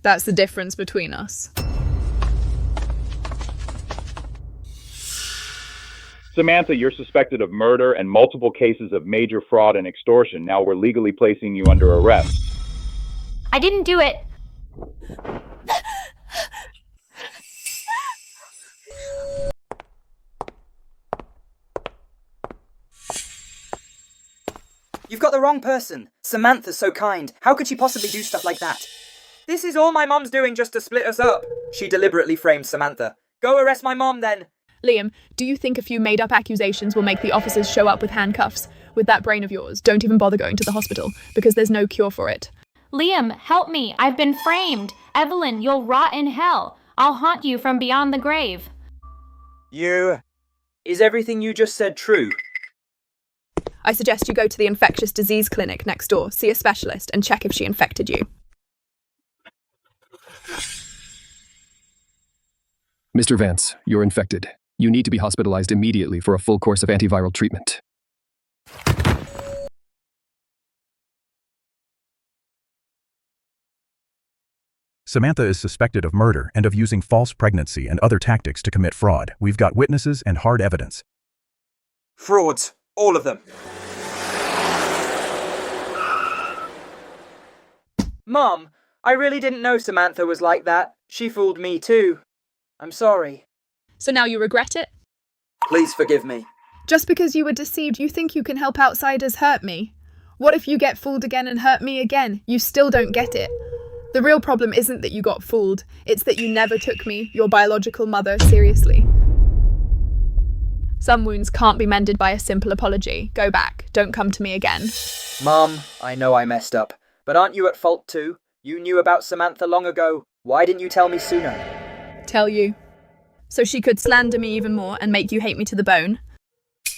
S1: That's the difference between us.
S18: Samantha, you're suspected of murder and multiple cases of major fraud and extortion. Now we're legally placing you under arrest.
S4: I didn't do it.
S3: You've got the wrong person. Samantha's so kind. How could she possibly do stuff like that? This is all my mom's doing just to split us up. She deliberately framed Samantha. Go arrest my mom then.
S1: Liam, do you think a few made-up accusations will make the officers show up with handcuffs? With that brain of yours, don't even bother going to the hospital, because there's no cure for it.
S4: Liam, help me. I've been framed. Evelyn, you'll rot in hell. I'll haunt you from beyond the grave.
S3: Is everything you just said true?
S1: I suggest you go to the infectious disease clinic next door, see a specialist, and check if she infected you.
S8: Mr. Vance, you're infected. You need to be hospitalized immediately for a full course of antiviral treatment.
S19: Samantha is suspected of murder and of using false pregnancy and other tactics to commit fraud. We've got witnesses and hard evidence.
S3: Frauds. All of them. Mom, I really didn't know Samantha was like that. She fooled me too. I'm sorry.
S1: So now you regret it?
S3: Please forgive me.
S1: Just because you were deceived, you think you can help outsiders hurt me? What if you get fooled again and hurt me again? You still don't get it. The real problem isn't that you got fooled. It's that you never took me, your biological mother, seriously. Some wounds can't be mended by a simple apology. Go back. Don't come to me again.
S3: Mom, I know I messed up. But aren't you at fault too? You knew about Samantha long ago. Why didn't you tell me sooner?
S1: Tell you. So she could slander me even more and make you hate me to the bone.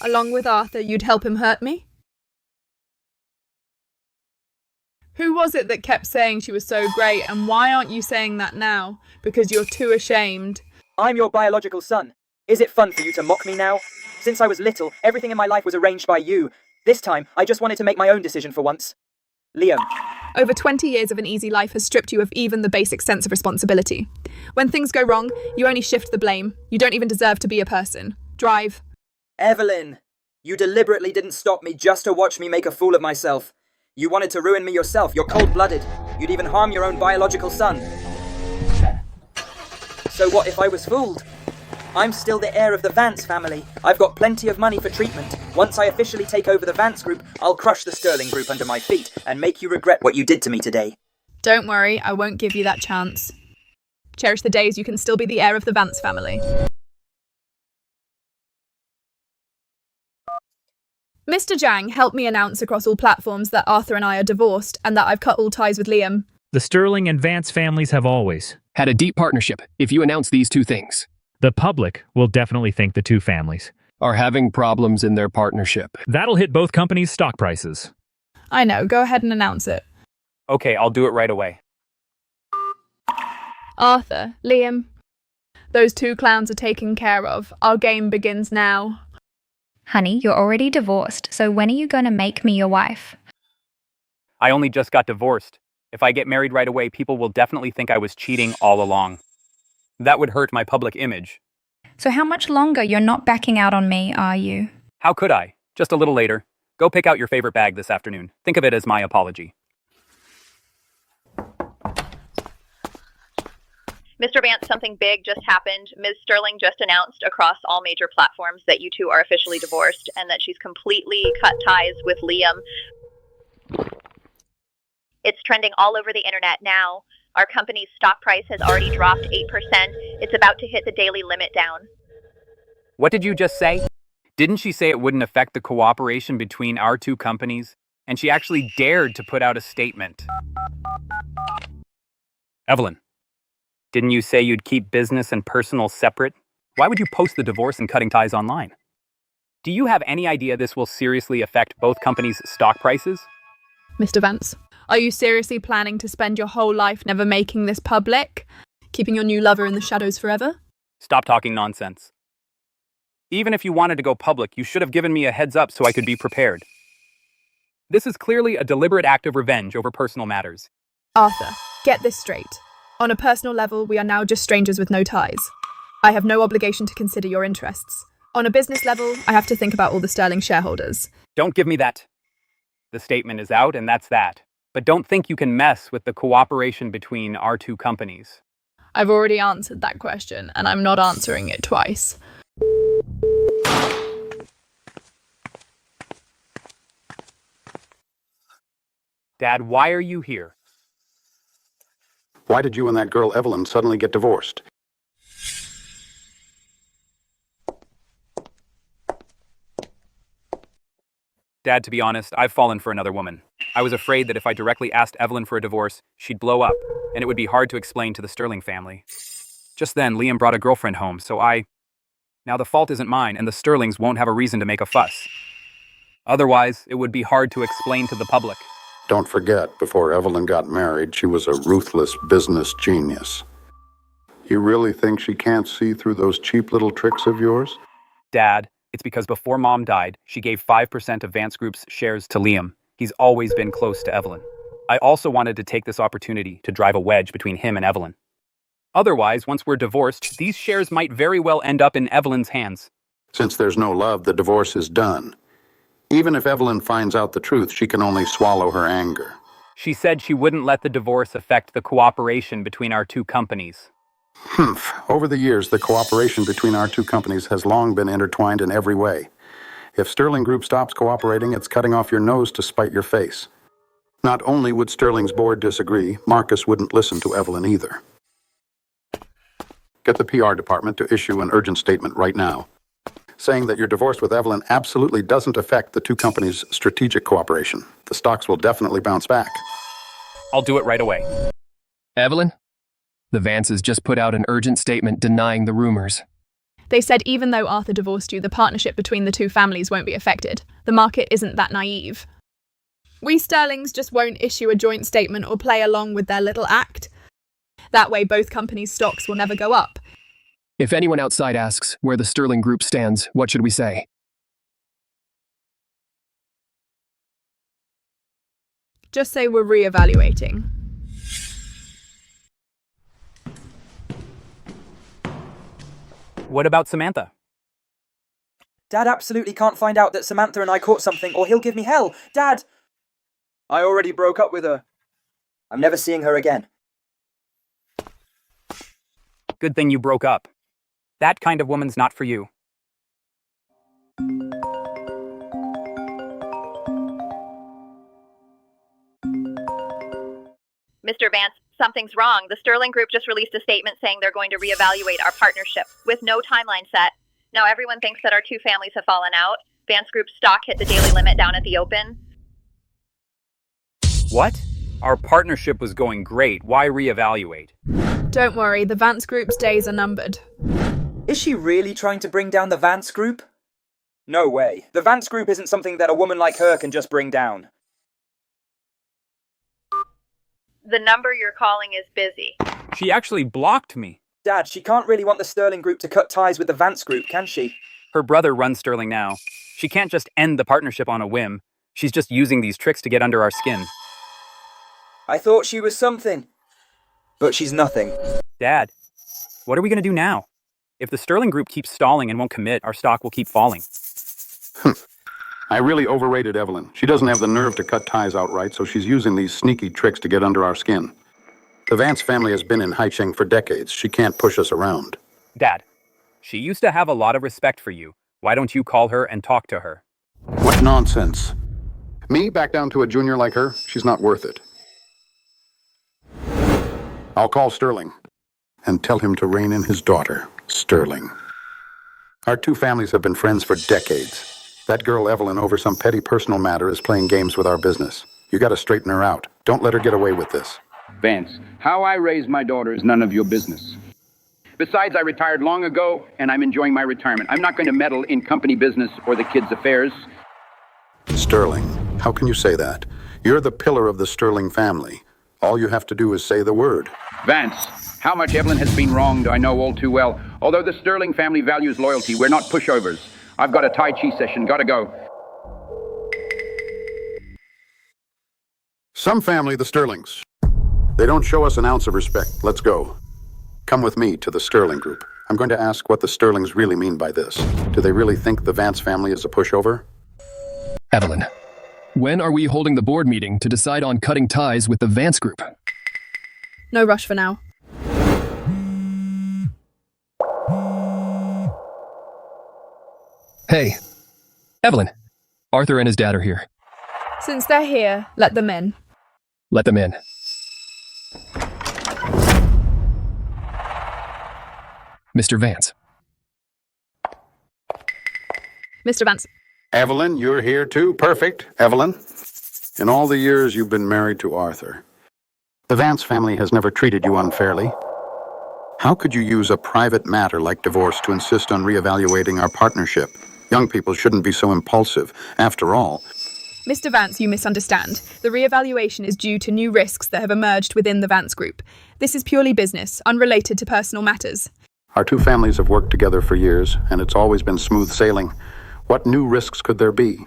S1: Along with Arthur, you'd help him hurt me? Who was it that kept saying she was so great, and why aren't you saying that now? Because you're too ashamed.
S3: I'm your biological son. Is it fun for you to mock me now? Since I was little, everything in my life was arranged by you. This time, I just wanted to make my own decision for once. Liam.
S1: Over 20 years of an easy life has stripped you of even the basic sense of responsibility. When things go wrong, you only shift the blame. You don't even deserve to be a person. Drive.
S3: Evelyn, you deliberately didn't stop me just to watch me make a fool of myself. You wanted to ruin me yourself. You're cold-blooded. You'd even harm your own biological son. So what if I was fooled? I'm still the heir of the Vance family. I've got plenty of money for treatment. Once I officially take over the Vance group, I'll crush the Sterling group under my feet and make you regret what you did to me today.
S1: Don't worry, I won't give you that chance. Cherish the days you can still be the heir of the Vance family. Mr. Zhang, help me announce across all platforms that Arthur and I are divorced and that I've cut all ties with Liam.
S12: The Sterling and Vance families have always
S8: had a deep partnership. If you announce these two things,
S12: the public will definitely think the two families
S8: are having problems in their partnership.
S12: That'll hit both companies' stock prices.
S1: I know, go ahead and announce it.
S2: Okay, I'll do it right away.
S1: Arthur, Liam, those two clowns are taken care of. Our game begins now.
S20: Honey, you're already divorced, so when are you going to make me your wife?
S2: I only just got divorced. If I get married right away, people will definitely think I was cheating all along. That would hurt my public image.
S20: So how much longer you're not backing out on me, are you?
S2: How could I? Just a little later. Go pick out your favorite bag this afternoon. Think of it as my apology.
S21: Mr. Vance, something big just happened. Ms. Sterling just announced across all major platforms that you two are officially divorced and that she's completely cut ties with Liam. It's trending all over the internet now. Our company's stock price has already dropped 8%. It's about to hit the daily limit down.
S2: What did you just say? Didn't she say it wouldn't affect the cooperation between our two companies? And she actually dared to put out a statement. Evelyn, didn't you say you'd keep business and personal separate? Why would you post the divorce and cutting ties online? Do you have any idea this will seriously affect both companies' stock prices?
S1: Mr. Vance, are you seriously planning to spend your whole life never making this public? Keeping your new lover in the shadows forever?
S2: Stop talking nonsense. Even if you wanted to go public, you should have given me a heads up so I could be prepared. This is clearly a deliberate act of revenge over personal matters.
S1: Arthur, get this straight. On a personal level, we are now just strangers with no ties. I have no obligation to consider your interests. On a business level, I have to think about all the Sterling shareholders.
S2: Don't give me that. The statement is out, and that's that. But don't think you can mess with the cooperation between our two companies.
S1: I've already answered that question, and I'm not answering it twice.
S2: Dad, why are you here?
S6: Why did you and that girl Evelyn suddenly get divorced?
S2: Dad, to be honest, I've fallen for another woman. I was afraid that if I directly asked Evelyn for a divorce, she'd blow up, and it would be hard to explain to the Sterling family. Just then, Liam brought a girlfriend home, so Now the fault isn't mine, and the Sterlings won't have a reason to make a fuss. Otherwise, it would be hard to explain to the public.
S6: Don't forget, before Evelyn got married, she was a ruthless business genius. You really think she can't see through those cheap little tricks of yours?
S2: Dad, it's because before Mom died, she gave 5% of Vance Group's shares to Liam. He's always been close to Evelyn. I also wanted to take this opportunity to drive a wedge between him and Evelyn. Otherwise, once we're divorced, these shares might very well end up in Evelyn's hands.
S6: Since there's no love, the divorce is done. Even if Evelyn finds out the truth, she can only swallow her anger.
S2: She said she wouldn't let the divorce affect the cooperation between our two companies.
S6: Humph. Over the years, the cooperation between our two companies has long been intertwined in every way. If Sterling Group stops cooperating, it's cutting off your nose to spite your face. Not only would Sterling's board disagree, Marcus wouldn't listen to Evelyn either. Get the PR department to issue an urgent statement right now, saying that your divorce with Evelyn absolutely doesn't affect the two companies' strategic cooperation. The stocks will definitely bounce back.
S2: I'll do it right away.
S8: Evelyn? The Vances just put out an urgent statement denying the rumors.
S1: They said even though Arthur divorced you, the partnership between the two families won't be affected. The market isn't that naive. We Sterlings just won't issue a joint statement or play along with their little act. That way both companies' stocks will never go up.
S8: If anyone outside asks where the Sterling Group stands, what should we say?
S1: Just say we're reevaluating.
S2: What about Samantha?
S3: Dad absolutely can't find out that Samantha and I caught something or he'll give me hell. Dad! I already broke up with her. I'm never seeing her again.
S2: Good thing you broke up. That kind of woman's not for you.
S21: Mr. Vance, something's wrong. The Sterling Group just released a statement saying they're going to reevaluate our partnership with no timeline set. Now everyone thinks that our two families have fallen out. Vance Group's stock hit the daily limit down at the open.
S2: What? Our partnership was going great. Why reevaluate?
S1: Don't worry, the Vance Group's days are numbered.
S3: Is she really trying to bring down the Vance Group? No way. The Vance Group isn't something that a woman like her can just bring down.
S21: The number you're calling is busy.
S2: She actually blocked me.
S3: Dad, she can't really want the Sterling Group to cut ties with the Vance Group, can she?
S2: Her brother runs Sterling now. She can't just end the partnership on a whim. She's just using these tricks to get under our skin.
S3: I thought she was something. But she's nothing.
S2: Dad, what are we going to do now? If the Sterling Group keeps stalling and won't commit, our stock will keep falling.
S6: I really overrated Evelyn. She doesn't have the nerve to cut ties outright, so she's using these sneaky tricks to get under our skin. The Vance family has been in Haicheng for decades. She can't push us around.
S2: Dad, she used to have a lot of respect for you. Why don't you call her and talk to her?
S6: What nonsense. Me back down to a junior like her? She's not worth it. I'll call Sterling and tell him to rein in his daughter, Sterling. Our two families have been friends for decades. That girl Evelyn, over some petty personal matter, is playing games with our business. You gotta straighten her out. Don't let her get away with this.
S11: Vance, how I raise my daughter is none of your business. Besides, I retired long ago, and I'm enjoying my retirement. I'm not going to meddle in company business or the kids' affairs.
S6: Sterling, how can you say that? You're the pillar of the Sterling family. All you have to do is say the word.
S11: Vance, how much Evelyn has been wronged I know all too well. Although the Sterling family values loyalty, we're not pushovers. I've got a Tai Chi session, gotta go.
S6: Some family, the Sterlings. They don't show us an ounce of respect. Let's go. Come with me to the Sterling group. I'm going to ask what the Sterlings really mean by this. Do they really think the Vance family is a pushover?
S8: Evelyn, when are we holding the board meeting to decide on cutting ties with the Vance group?
S1: No rush for now.
S8: Hey, Evelyn. Arthur and his dad are here.
S1: Since they're here, let them in.
S8: Let them in. Mr. Vance.
S1: Mr. Vance.
S6: Evelyn, you're here too. Perfect. Evelyn, in all the years you've been married to Arthur, the Vance family has never treated you unfairly. How could you use a private matter like divorce to insist on reevaluating our partnership? Young people shouldn't be so impulsive. After all,
S1: Mr. Vance, you misunderstand. The reevaluation is due to new risks that have emerged within the Vance group. This is purely business, unrelated to personal matters.
S6: our two families have worked together for years, and it's always been smooth sailing. What new risks could there be?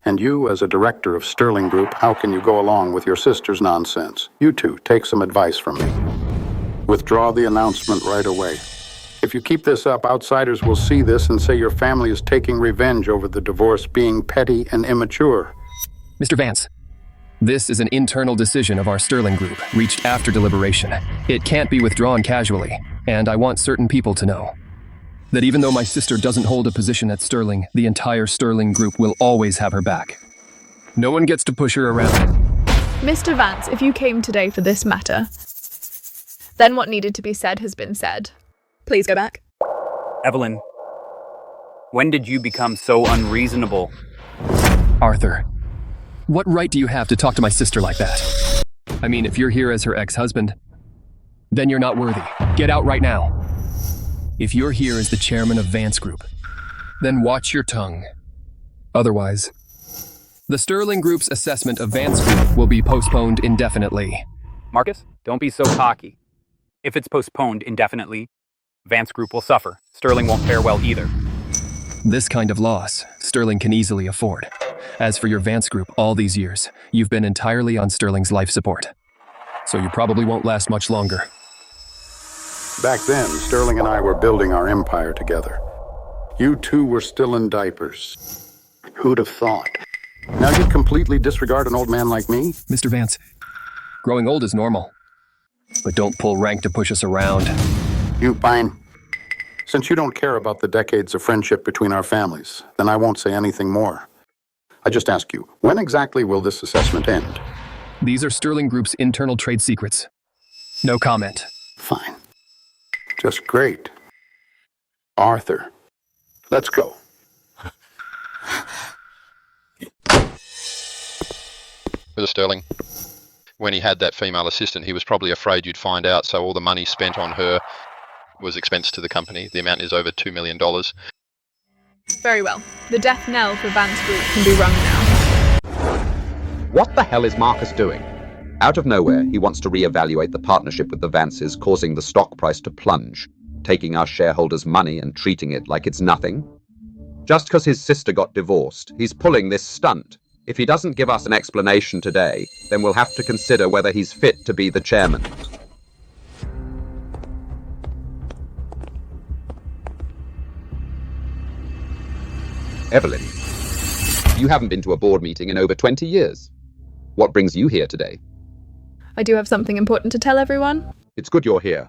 S6: And you, as a director of Sterling Group, how can you go along with your sister's nonsense? You two, take some advice from me. Withdraw the announcement right away. If you keep this up, outsiders will see this and say your family is taking revenge over the divorce being petty and immature.
S8: Mr. Vance, this is an internal decision of our Sterling Group, reached after deliberation. It can't be withdrawn casually, and I want certain people to know that even though my sister doesn't hold a position at Sterling, the entire Sterling Group will always have her back. No one gets to push her around.
S1: Mr. Vance, if you came today for this matter, then what needed to be said has been said. Please go back.
S2: Evelyn, when did you become so unreasonable?
S8: Arthur, what right do you have to talk to my sister like that? I mean, if you're here as her ex-husband, then you're not worthy. Get out right now. If you're here as the chairman of Vance Group, then watch your tongue. Otherwise, the Sterling Group's assessment of Vance Group will be postponed indefinitely.
S2: Marcus, don't be so cocky. If it's postponed indefinitely, Vance Group will suffer. Sterling won't fare well either.
S8: This kind of loss, Sterling can easily afford. As for your Vance Group, all these years, you've been entirely on Sterling's life support. So you probably won't last much longer.
S6: Back then, Sterling and I were building our empire together. You two were still in diapers. Who'd have thought? Now you completely disregard an old man like me?
S8: Mr. Vance, growing old is normal. But don't pull rank to push us around.
S6: You fine. Since you don't care about the decades of friendship between our families, then I won't say anything more. I just ask you, when exactly will this assessment end?
S8: These are Sterling Group's internal trade secrets. No comment.
S6: Fine. Just great. Arthur, let's go.
S10: Mr. Sterling, when he had that female assistant, he was probably afraid you'd find out, so all the money spent on her was expensed to the company. The amount is over $2 million.
S1: Very well. The death knell for Vance Group can be rung now.
S22: What the hell is Marcus doing? Out of nowhere, he wants to reevaluate the partnership with the Vances, causing the stock price to plunge, taking our shareholders' money and treating it like it's nothing. Just because his sister got divorced, he's pulling this stunt. If he doesn't give us an explanation today, then we'll have to consider whether he's fit to be the chairman. Evelyn, you haven't been to a board meeting in over 20 years. What brings you here today?
S1: I do have something important to tell everyone.
S22: It's good you're here.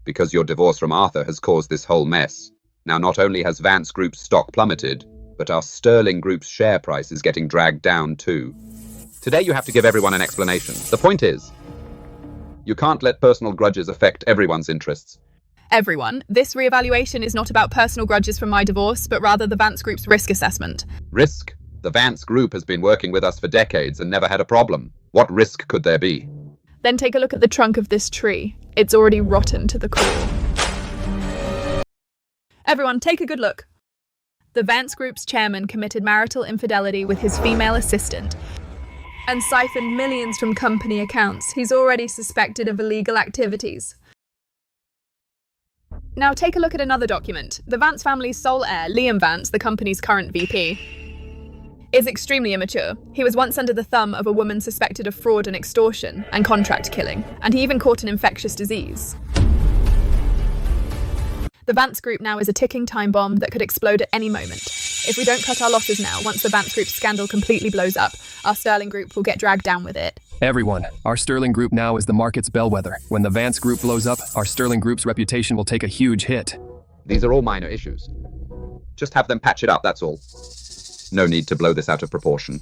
S22: Because your divorce from Arthur has caused this whole mess. Now not only has Vance Group's stock plummeted, but our Sterling Group's share price is getting dragged down too. Today you have to give everyone an explanation. The point is, You can't let personal grudges affect everyone's interests.
S1: Everyone, this reevaluation is not about personal grudges from my divorce, but rather the Vance Group's risk assessment.
S22: Risk? The Vance Group has been working with us for decades and never had a problem. What risk could there be?
S1: Then take a look at the trunk of this tree. It's already rotten to the core. Everyone, take a good look. The Vance Group's chairman committed marital infidelity with his female assistant and siphoned millions from company accounts. He's already suspected of illegal activities. Now take a look at another document. The Vance family's sole heir, Liam Vance, the company's current VP, is extremely immature. He was once under the thumb of a woman suspected of fraud and extortion and contract killing, and he even caught an infectious disease. The Vance Group now is a ticking time bomb that could explode at any moment. If we don't cut our losses now, once the Vance Group scandal completely blows up, our Sterling Group will get dragged down with it.
S8: Everyone, our Sterling Group now is the market's bellwether. When the Vance Group blows up, our Sterling Group's reputation will take a huge hit.
S22: These are all minor issues. Just have them patch it up, that's all. No need to blow this out of proportion.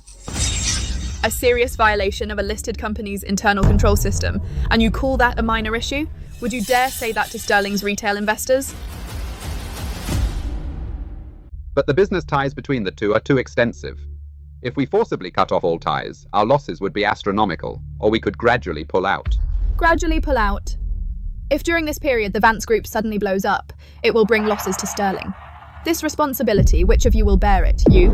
S1: A serious violation of a listed company's internal control system, and you call that a minor issue? Would you dare say that to Sterling's retail investors?
S22: But the business ties between the two are too extensive. If we forcibly cut off all ties, our losses would be astronomical, or we could gradually pull out.
S1: Gradually pull out. If during this period the Vance Group suddenly blows up, it will bring losses to Sterling. This responsibility, which of you will bear it? You?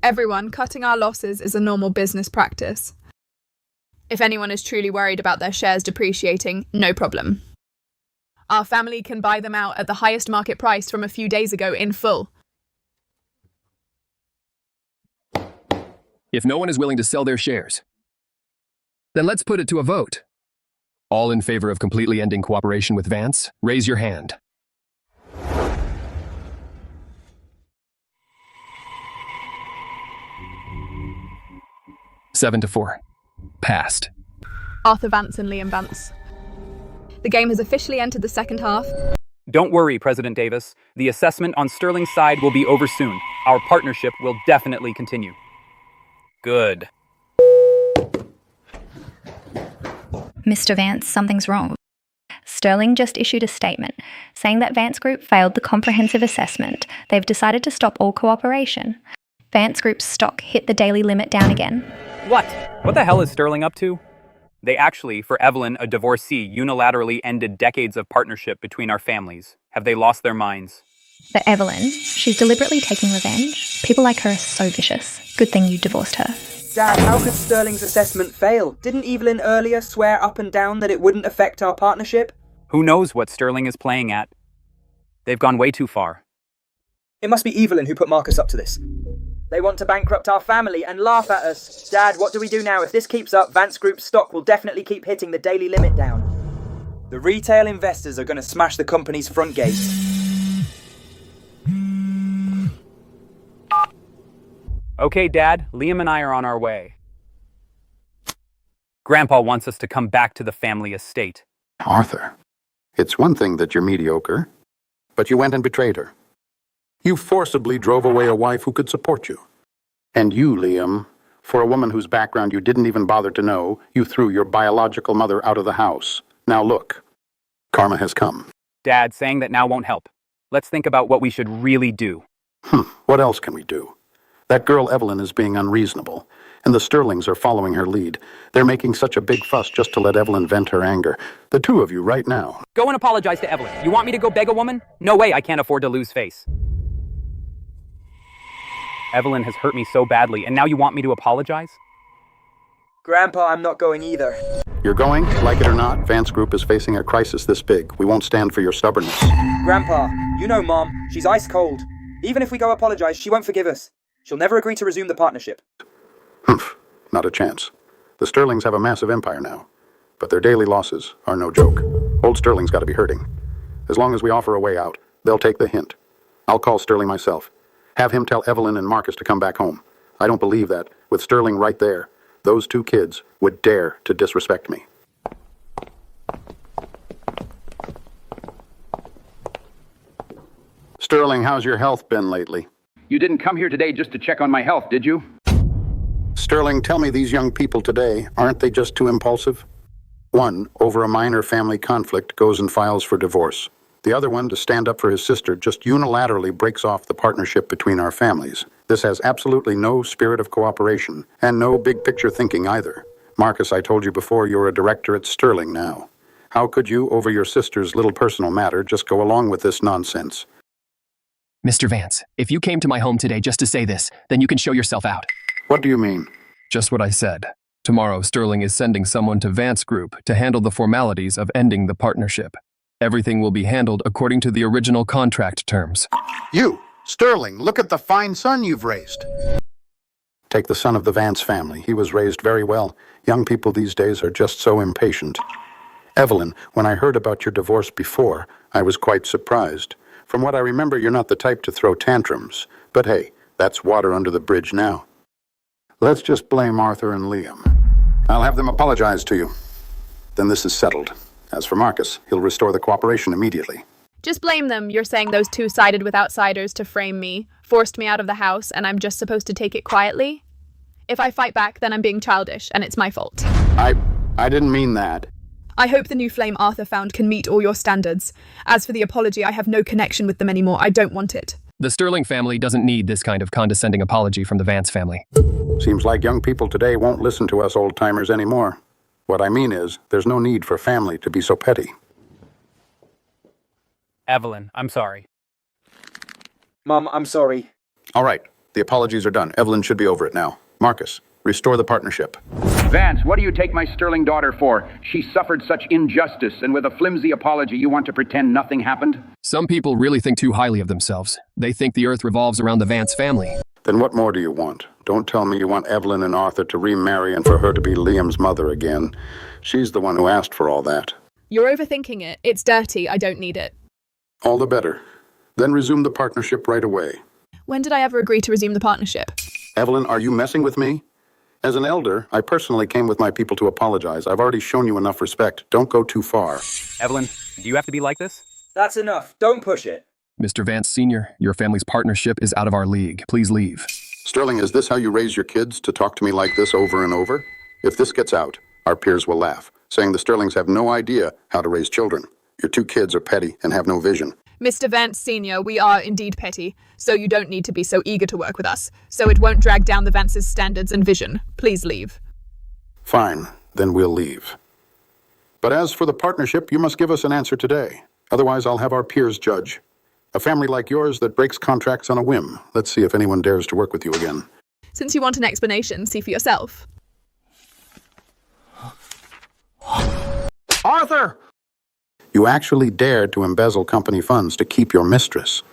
S1: Everyone, cutting our losses is a normal business practice. If anyone is truly worried about their shares depreciating, no problem. Our family can buy them out at the highest market price from a few days ago in full.
S8: If no one is willing to sell their shares, then let's put it to a vote. All in favor of completely ending cooperation with Vance, raise your hand. Seven to 4. Passed.
S1: Arthur Vance and Liam Vance. The game has officially entered the second half.
S2: Don't worry, President Davis. The assessment on Sterling's side will be over soon. Our partnership will definitely continue. Good.
S20: Mr. Vance, something's wrong. Sterling just issued a statement saying that Vance Group failed the comprehensive assessment. They've decided to stop all cooperation. Vance Group's stock hit the daily limit down again.
S2: What? What the hell is Sterling up to? They actually, for Evelyn, a divorcee, unilaterally ended decades of partnership between our families. Have they lost their minds?
S20: But Evelyn, she's deliberately taking revenge. People like her are so vicious. Good thing you divorced her.
S3: Dad, how could Sterling's assessment fail? Didn't Evelyn earlier swear up and down that it wouldn't affect our partnership?
S2: Who knows what Sterling is playing at? They've gone way too far.
S3: It must be Evelyn who put Marcus up to this. They want to bankrupt our family and laugh at us. Dad, what do we do now? If this keeps up, Vance Group's stock will definitely keep hitting the daily limit down. The retail investors are going to smash the company's front gate.
S2: Okay, Dad, Liam and I are on our way. Grandpa wants us to come back to the family estate.
S6: Arthur, it's one thing that you're mediocre, but you went and betrayed her. You forcibly drove away a wife who could support you. And you, Liam, for a woman whose background you didn't even bother to know, you threw your biological mother out of the house. Now look, karma has come.
S2: Dad, saying that now won't help. Let's think about what we should really do.
S6: What else can we do? That girl Evelyn is being unreasonable, and the Sterlings are following her lead. They're making such a big fuss just to let Evelyn vent her anger. The two of you right now.
S2: Go and apologize to Evelyn. You want me to go beg a woman? No way, I can't afford to lose face. Evelyn has hurt me so badly, and now you want me to apologize?
S3: Grandpa, I'm not going either.
S6: You're going? Like it or not, Vance Group is facing a crisis this big. We won't stand for your stubbornness.
S3: Grandpa, you know Mom. She's ice cold. Even if we go apologize, she won't forgive us. She'll never agree to resume the partnership.
S6: Not a chance. The Sterlings have a massive empire now, but their daily losses are no joke. Old Sterling's got to be hurting. As long as we offer a way out, they'll take the hint. I'll call Sterling myself. Have him tell Evelyn and Marcus to come back home. I don't believe that, with Sterling right there, those two kids would dare to disrespect me. Sterling, how's your health been lately?
S11: You didn't come here today just to check on my health, did you?
S6: Sterling, tell me, these young people today, aren't they just too impulsive? One, over a minor family conflict, goes and files for divorce. The other one, to stand up for his sister, just unilaterally breaks off the partnership between our families. This has absolutely no spirit of cooperation, and no big picture thinking either. Marcus, I told you before, you're a director at Sterling now. How could you, over your sister's little personal matter, just go along with this nonsense?
S8: Mr. Vance, if you came to my home today just to say this, then you can show yourself out.
S6: What do you mean?
S8: Just what I said. Tomorrow, Sterling is sending someone to Vance Group to handle the formalities of ending the partnership. Everything will be handled according to the original contract terms.
S6: You, Sterling, look at the fine son you've raised. Take the son of the Vance family. He was raised very well. Young people these days are just so impatient. Evelyn, when I heard about your divorce before, I was quite surprised. From what I remember, you're not the type to throw tantrums. But hey, that's water under the bridge now. Let's just blame Arthur and Liam. I'll have them apologize to you. Then this is settled. As for Marcus, he'll restore the cooperation immediately.
S1: Just blame them. You're saying those two sided with outsiders to frame me, forced me out of the house, and I'm just supposed to take it quietly? If I fight back, then I'm being childish, and it's my fault.
S6: I didn't mean that.
S1: I hope the new flame Arthur found can meet all your standards. As for the apology, I have no connection with them anymore. I don't want it.
S8: The Sterling family doesn't need this kind of condescending apology from the Vance family.
S6: Seems like young people today won't listen to us old-timers anymore. What I mean is, there's no need for family to be so petty.
S2: Evelyn, I'm sorry.
S3: Mum, I'm sorry.
S6: All right, the apologies are done. Evelyn should be over it now. Marcus, restore the partnership.
S11: Vance, what do you take my Sterling daughter for? She suffered such injustice, and with a flimsy apology, you want to pretend nothing happened?
S8: Some people really think too highly of themselves. They think the Earth revolves around the Vance family.
S6: Then what more do you want? Don't tell me you want Evelyn and Arthur to remarry and for her to be Liam's mother again. She's the one who asked for all that.
S1: You're overthinking it. It's dirty. I don't need it.
S6: All the better. Then resume the partnership right away.
S1: When did I ever agree to resume the partnership?
S6: Evelyn, are you messing with me? As an elder, I personally came with my people to apologize. I've already shown you enough respect. Don't go too far.
S2: Evelyn, do you have to be like this?
S3: That's enough. Don't push it.
S8: Mr. Vance Sr., your family's partnership is out of our league. Please leave.
S6: Sterling, is this how you raise your kids, to talk to me like this over and over? If this gets out, our peers will laugh, saying the Sterlings have no idea how to raise children. Your two kids are petty and have no vision.
S1: Mr. Vance Sr., we are indeed petty, so you don't need to be so eager to work with us, so it won't drag down the Vance's standards and vision. Please leave.
S6: Fine, then we'll leave. But as for the partnership, you must give us an answer today. Otherwise, I'll have our peers judge. A family like yours that breaks contracts on a whim. Let's see if anyone dares to work with you again.
S1: Since you want an explanation, see for yourself.
S6: Arthur! You actually dared to embezzle company funds to keep your mistress.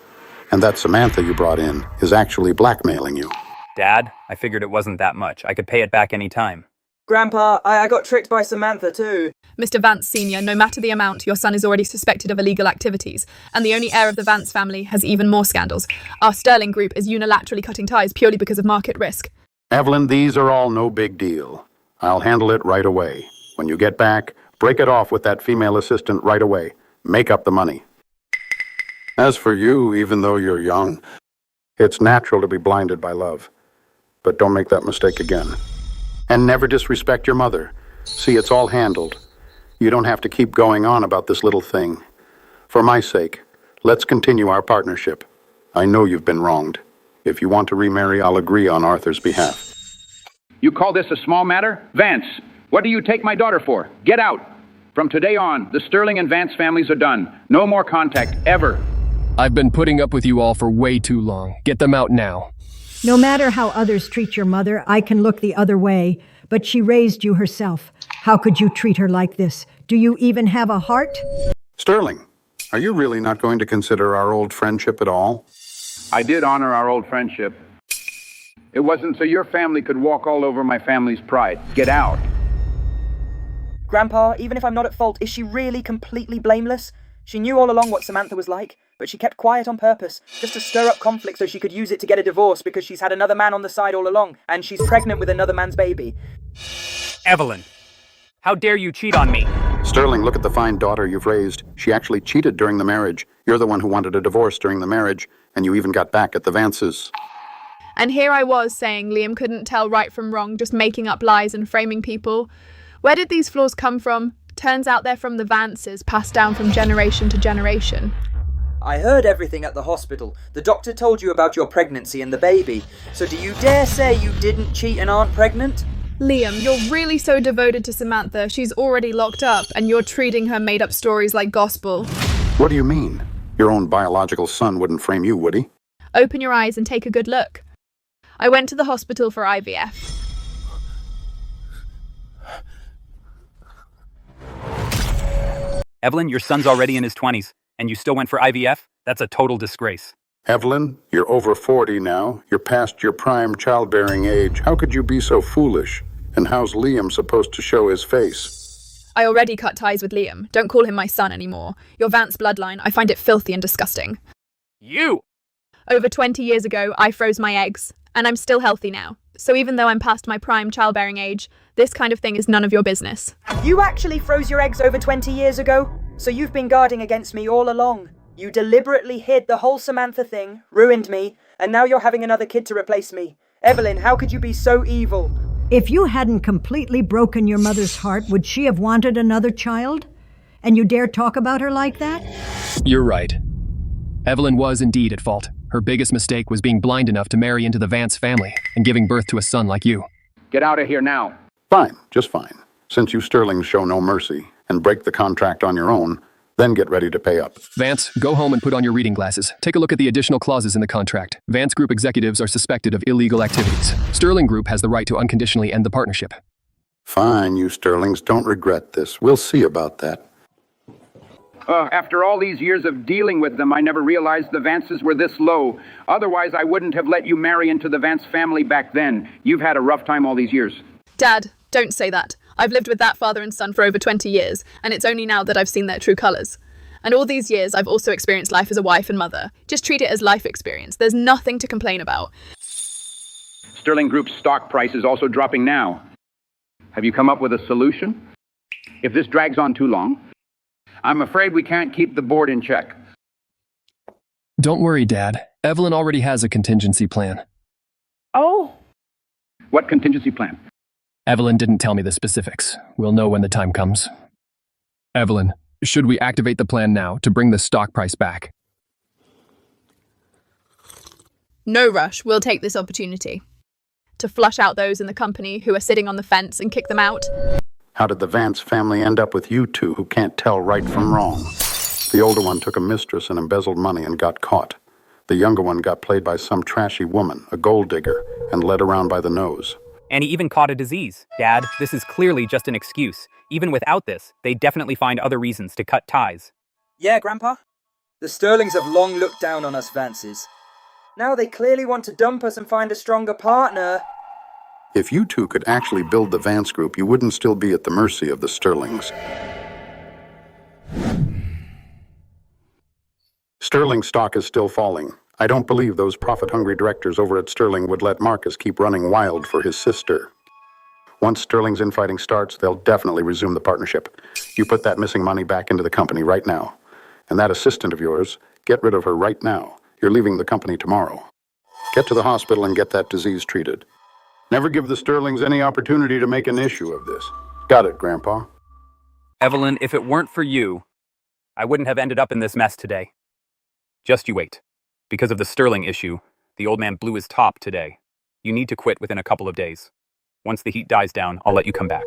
S6: And that Samantha you brought in is actually blackmailing you.
S2: Dad, I figured it wasn't that much. I could pay it back any time.
S3: Grandpa, I got tricked by Samantha too.
S1: Mr. Vance Sr., no matter the amount, your son is already suspected of illegal activities, and the only heir of the Vance family has even more scandals. Our Sterling Group is unilaterally cutting ties purely because of market risk.
S6: Evelyn, these are all no big deal. I'll handle it right away. When you get back, break it off with that female assistant right away. Make up the money. As for you, even though you're young, it's natural to be blinded by love. But don't make that mistake again. And never disrespect your mother. See, it's all handled. You don't have to keep going on about this little thing. For my sake, let's continue our partnership. I know you've been wronged. If you want to remarry, I'll agree on Arthur's behalf.
S11: You call this a small matter? Vance, what do you take my daughter for? Get out. From today on, the Sterling and Vance families are done. No more contact, ever.
S8: I've been putting up with you all for way too long. Get them out now.
S5: No matter how others treat your mother, I can look the other way, but she raised you herself. How could you treat her like this? Do you even have a heart?
S6: Sterling, are you really not going to consider our old friendship at all?
S11: I did honor our old friendship. It wasn't so your family could walk all over my family's pride. Get out.
S3: Grandpa, even if I'm not at fault, is she really completely blameless? She knew all along what Samantha was like, but she kept quiet on purpose, just to stir up conflict so she could use it to get a divorce because she's had another man on the side all along, and she's pregnant with another man's baby.
S2: Evelyn, how dare you cheat on me?
S6: Sterling, look at the fine daughter you've raised. She actually cheated during the marriage. You're the one who wanted a divorce during the marriage, and you even got back at the Vances.
S1: And here I was saying Liam couldn't tell right from wrong, just making up lies and framing people. Where did these flaws come from? Turns out they're from the Vances, passed down from generation to generation.
S3: I heard everything at the hospital. The doctor told you about your pregnancy and the baby. So do you dare say you didn't cheat and aren't pregnant?
S1: Liam, you're really so devoted to Samantha. She's already locked up, and you're treating her made-up stories like gospel.
S6: What do you mean? Your own biological son wouldn't frame you, would he?
S1: Open your eyes and take a good look. I went to the hospital for IVF.
S2: Evelyn, your son's already in his 20s, and you still went for IVF? That's a total disgrace.
S6: Evelyn, you're over 40 now. You're past your prime childbearing age. How could you be so foolish? And how's Liam supposed to show his face?
S1: I already cut ties with Liam. Don't call him my son anymore. Your Vance bloodline, I find it filthy and disgusting.
S2: You!
S1: Over 20 years ago, I froze my eggs, and I'm still healthy now. So even though I'm past my prime childbearing age, this kind of thing is none of your business.
S3: You actually froze your eggs over 20 years ago? So you've been guarding against me all along. You deliberately hid the whole Samantha thing, ruined me, and now you're having another kid to replace me. Evelyn, how could you be so evil?
S5: If you hadn't completely broken your mother's heart, would she have wanted another child? And you dare talk about her like that?
S8: You're right. Evelyn was indeed at fault. Her biggest mistake was being blind enough to marry into the Vance family and giving birth to a son like you.
S11: Get out of here now.
S6: Fine, just fine. Since you Sterlings show no mercy and break the contract on your own, then get ready to pay up.
S8: Vance, go home and put on your reading glasses. Take a look at the additional clauses in the contract. Vance Group executives are suspected of illegal activities. Sterling Group has the right to unconditionally end the partnership.
S6: Fine, you Sterlings, don't regret this. We'll see about that.
S11: After all these years of dealing with them, I never realized the Vances were this low. Otherwise, I wouldn't have let you marry into the Vance family back then. You've had a rough time all these years.
S1: Dad, don't say that. I've lived with that father and son for over 20 years, and it's only now that I've seen their true colours. And all these years, I've also experienced life as a wife and mother. Just treat it as life experience. There's nothing to complain about.
S11: Sterling Group's stock price is also dropping now. Have you come up with a solution? If this drags on too long, I'm afraid we can't keep the board in check.
S8: Don't worry, Dad. Evelyn already has a contingency plan.
S11: Oh? What contingency plan?
S8: Evelyn didn't tell me the specifics. We'll know when the time comes. Evelyn, should we activate the plan now to bring the stock price back?
S1: No rush. We'll take this opportunity to flush out those in the company who are sitting on the fence and kick them out.
S6: How did the Vance family end up with you two who can't tell right from wrong? The older one took a mistress and embezzled money and got caught. The younger one got played by some trashy woman, a gold digger, and led around by the nose.
S2: And he even caught a disease. Dad, this is clearly just an excuse. Even without this, they definitely find other reasons to cut ties.
S3: Yeah, Grandpa? The Sterlings have long looked down on us Vances. Now they clearly want to dump us and find a stronger partner.
S6: If you two could actually build the Vance Group, you wouldn't still be at the mercy of the Sterlings. Sterling stock is still falling. I don't believe those profit-hungry directors over at Sterling would let Marcus keep running wild for his sister. Once Sterling's infighting starts, they'll definitely resume the partnership. You put that missing money back into the company right now. And that assistant of yours, get rid of her right now. You're leaving the company tomorrow. Get to the hospital and get that disease treated. Never give the Sterlings any opportunity to make an issue of this. Got it, Grandpa?
S2: Evelyn, if it weren't for you, I wouldn't have ended up in this mess today. Just you wait. Because of the Sterling issue, the old man blew his top today. You need to quit within a couple of days. Once the heat dies down, I'll let you come back.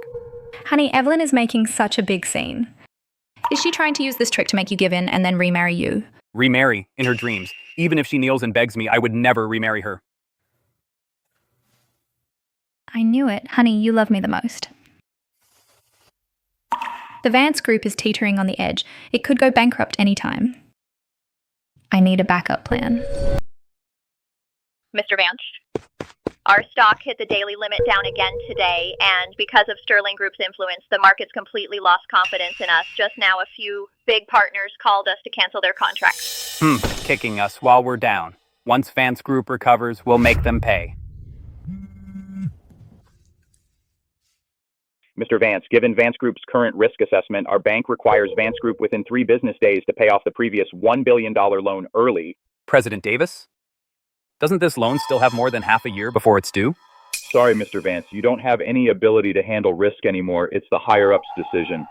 S20: Honey, Evelyn is making such a big scene. Is she trying to use this trick to make you give in and then remarry you?
S2: Remarry in her dreams. Even if she kneels and begs me, I would never remarry her.
S20: I knew it. Honey, you love me the most. The Vance Group is teetering on the edge. It could go bankrupt anytime. I need a backup plan.
S21: Mr. Vance, our stock hit the daily limit down again today, and because of Sterling Group's influence, the market's completely lost confidence in us. Just now, a few big partners called us to cancel their contracts.
S2: Kicking us while we're down. Once Vance Group recovers, we'll make them pay.
S18: Mr. Vance, given Vance Group's current risk assessment, our bank requires Vance Group within 3 business days to pay off the previous $1 billion loan early.
S2: President Davis? Doesn't this loan still have more than half a year before it's due?
S18: Sorry, Mr. Vance, you don't have any ability to handle risk anymore. It's the higher-ups' decision.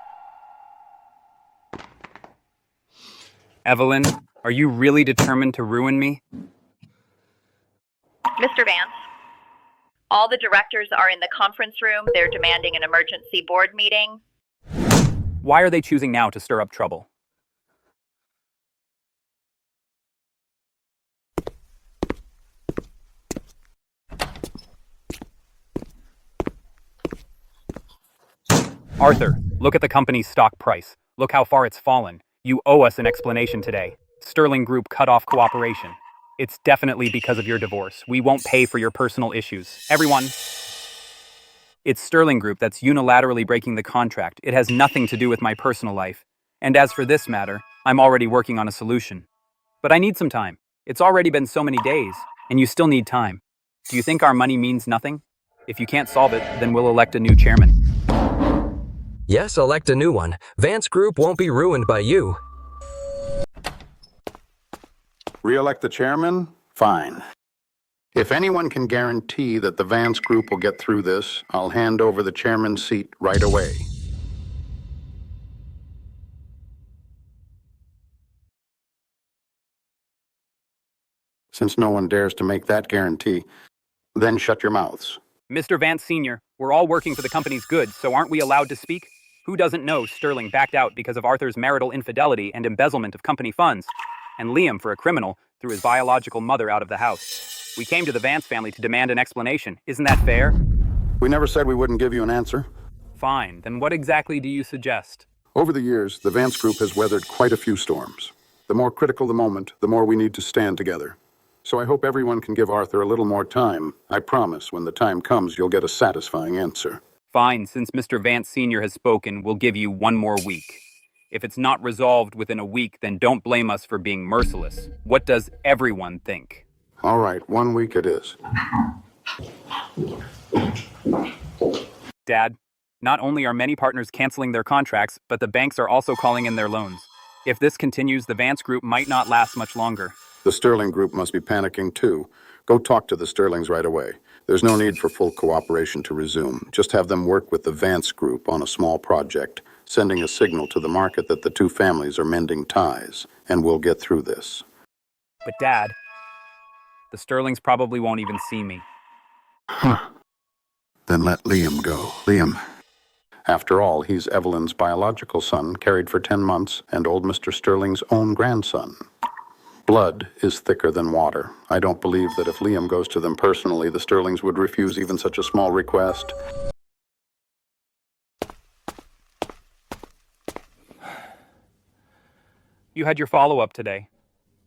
S2: Evelyn, are you really determined to ruin me?
S21: Mr. Vance, all the directors are in the conference room. They're demanding an emergency board meeting.
S2: Why are they choosing now to stir up trouble? Arthur, look at the company's stock price. Look how far it's fallen. You owe us an explanation today. Sterling Group cut off cooperation. It's definitely because of your divorce. We won't pay for your personal issues. Everyone, it's Sterling Group that's unilaterally breaking the contract. It has nothing to do with my personal life. And as for this matter, I'm already working on a solution. But I need some time. It's already been so many days, and you still need time. Do you think our money means nothing? If you can't solve it, then we'll elect a new chairman.
S15: Yes, elect a new one. Vance Group won't be ruined by you.
S6: Re-elect the chairman? Fine. If anyone can guarantee that the Vance Group will get through this, I'll hand over the chairman's seat right away. Since no one dares to make that guarantee, then shut your mouths.
S2: Mr. Vance Sr., we're all working for the company's good, so aren't we allowed to speak? Who doesn't know Sterling backed out because of Arthur's marital infidelity and embezzlement of company funds, and Liam for a criminal threw his biological mother out of the house? We came to the Vance family to demand an explanation. Isn't that fair?
S6: We never said we wouldn't give you an answer.
S2: Fine. Then what exactly do you suggest?
S6: Over the years, the Vance Group has weathered quite a few storms. The more critical the moment, the more we need to stand together. So I hope everyone can give Arthur a little more time. I promise when the time comes, you'll get a satisfying answer.
S2: Fine. Since Mr. Vance Sr. has spoken, we'll give you one more week. If it's not resolved within a week, then don't blame us for being merciless. What does everyone think?
S6: All right, 1 week it is.
S2: Dad, not only are many partners canceling their contracts, but the banks are also calling in their loans. If this continues, the Vance Group might not last much longer.
S6: The Sterling Group must be panicking too. Go talk to the Sterlings right away. There's no need for full cooperation to resume. Just have them work with the Vance Group on a small project, sending a signal to the market that the two families are mending ties, and we'll get through this.
S2: But Dad, the Sterlings probably won't even see me.
S6: Then let Liam go. Liam. After all, he's Evelyn's biological son, carried for 10 months, and old Mr. Sterling's own grandson. Blood is thicker than water. I don't believe that if Liam goes to them personally, the Sterlings would refuse even such a small request.
S2: You had your follow-up today.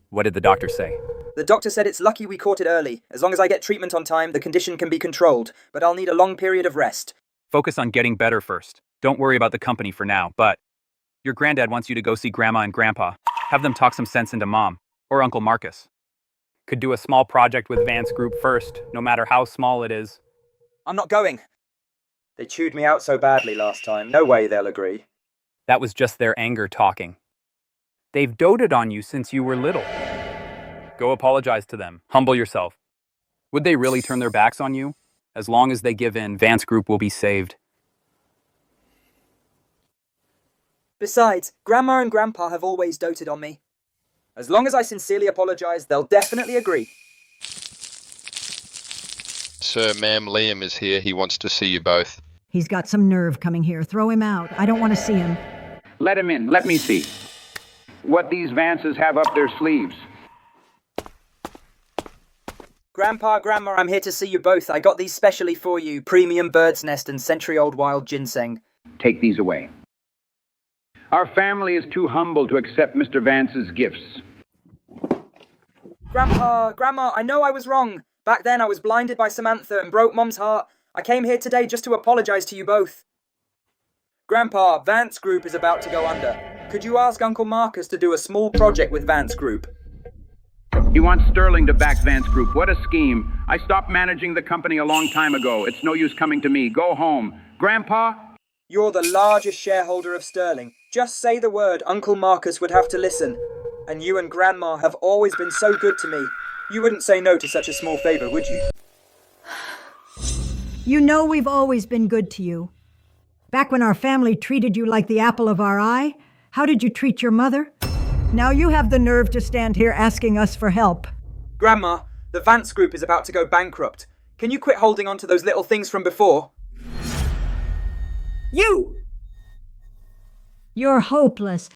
S2: What did the doctor say?
S3: The doctor said it's lucky we caught it early. As long as I get treatment on time, the condition can be controlled, but I'll need a long period of rest.
S2: Focus on getting better first. Don't worry about the company for now, but your granddad wants you to go see Grandma and Grandpa. Have them talk some sense into Mom, or Uncle Marcus. Could do a small project with Vance Group first, no matter how small it is.
S3: I'm not going. They chewed me out so badly last time. No way they'll agree.
S2: That was just their anger talking. They've doted on you since you were little. Go apologize to them. Humble yourself. Would they really turn their backs on you? As long as they give in, Vance Group will be saved.
S3: Besides, Grandma and Grandpa have always doted on me. As long as I sincerely apologize, they'll definitely agree.
S10: Sir, ma'am, Liam is here. He wants to see you both.
S5: He's got some nerve coming here. Throw him out. I don't want to see him.
S11: Let him in. Let me see what these Vances have up their sleeves.
S3: Grandpa, Grandma, I'm here to see you both. I got these specially for you. Premium bird's nest and century-old wild ginseng.
S11: Take these away. Our family is too humble to accept Mr. Vance's gifts.
S3: Grandpa, Grandma, I know I was wrong. Back then I was blinded by Samantha and broke Mom's heart. I came here today just to apologize to you both. Grandpa, Vance Group is about to go under. Could you ask Uncle Marcus to do a small project with Vance Group?
S11: He wants Sterling to back Vance Group. What a scheme. I stopped managing the company a long time ago. It's no use coming to me. Go home. Grandpa?
S3: You're the largest shareholder of Sterling. Just say the word, Uncle Marcus would have to listen. And you and Grandma have always been so good to me. You wouldn't say no to such a small favor, would you?
S5: You know we've always been good to you. Back when our family treated you like the apple of our eye, how did you treat your mother? Now you have the nerve to stand here asking us for help.
S3: Grandma, the Vance Group is about to go bankrupt. Can you quit holding on to those little things from before?
S5: You! You're hopeless.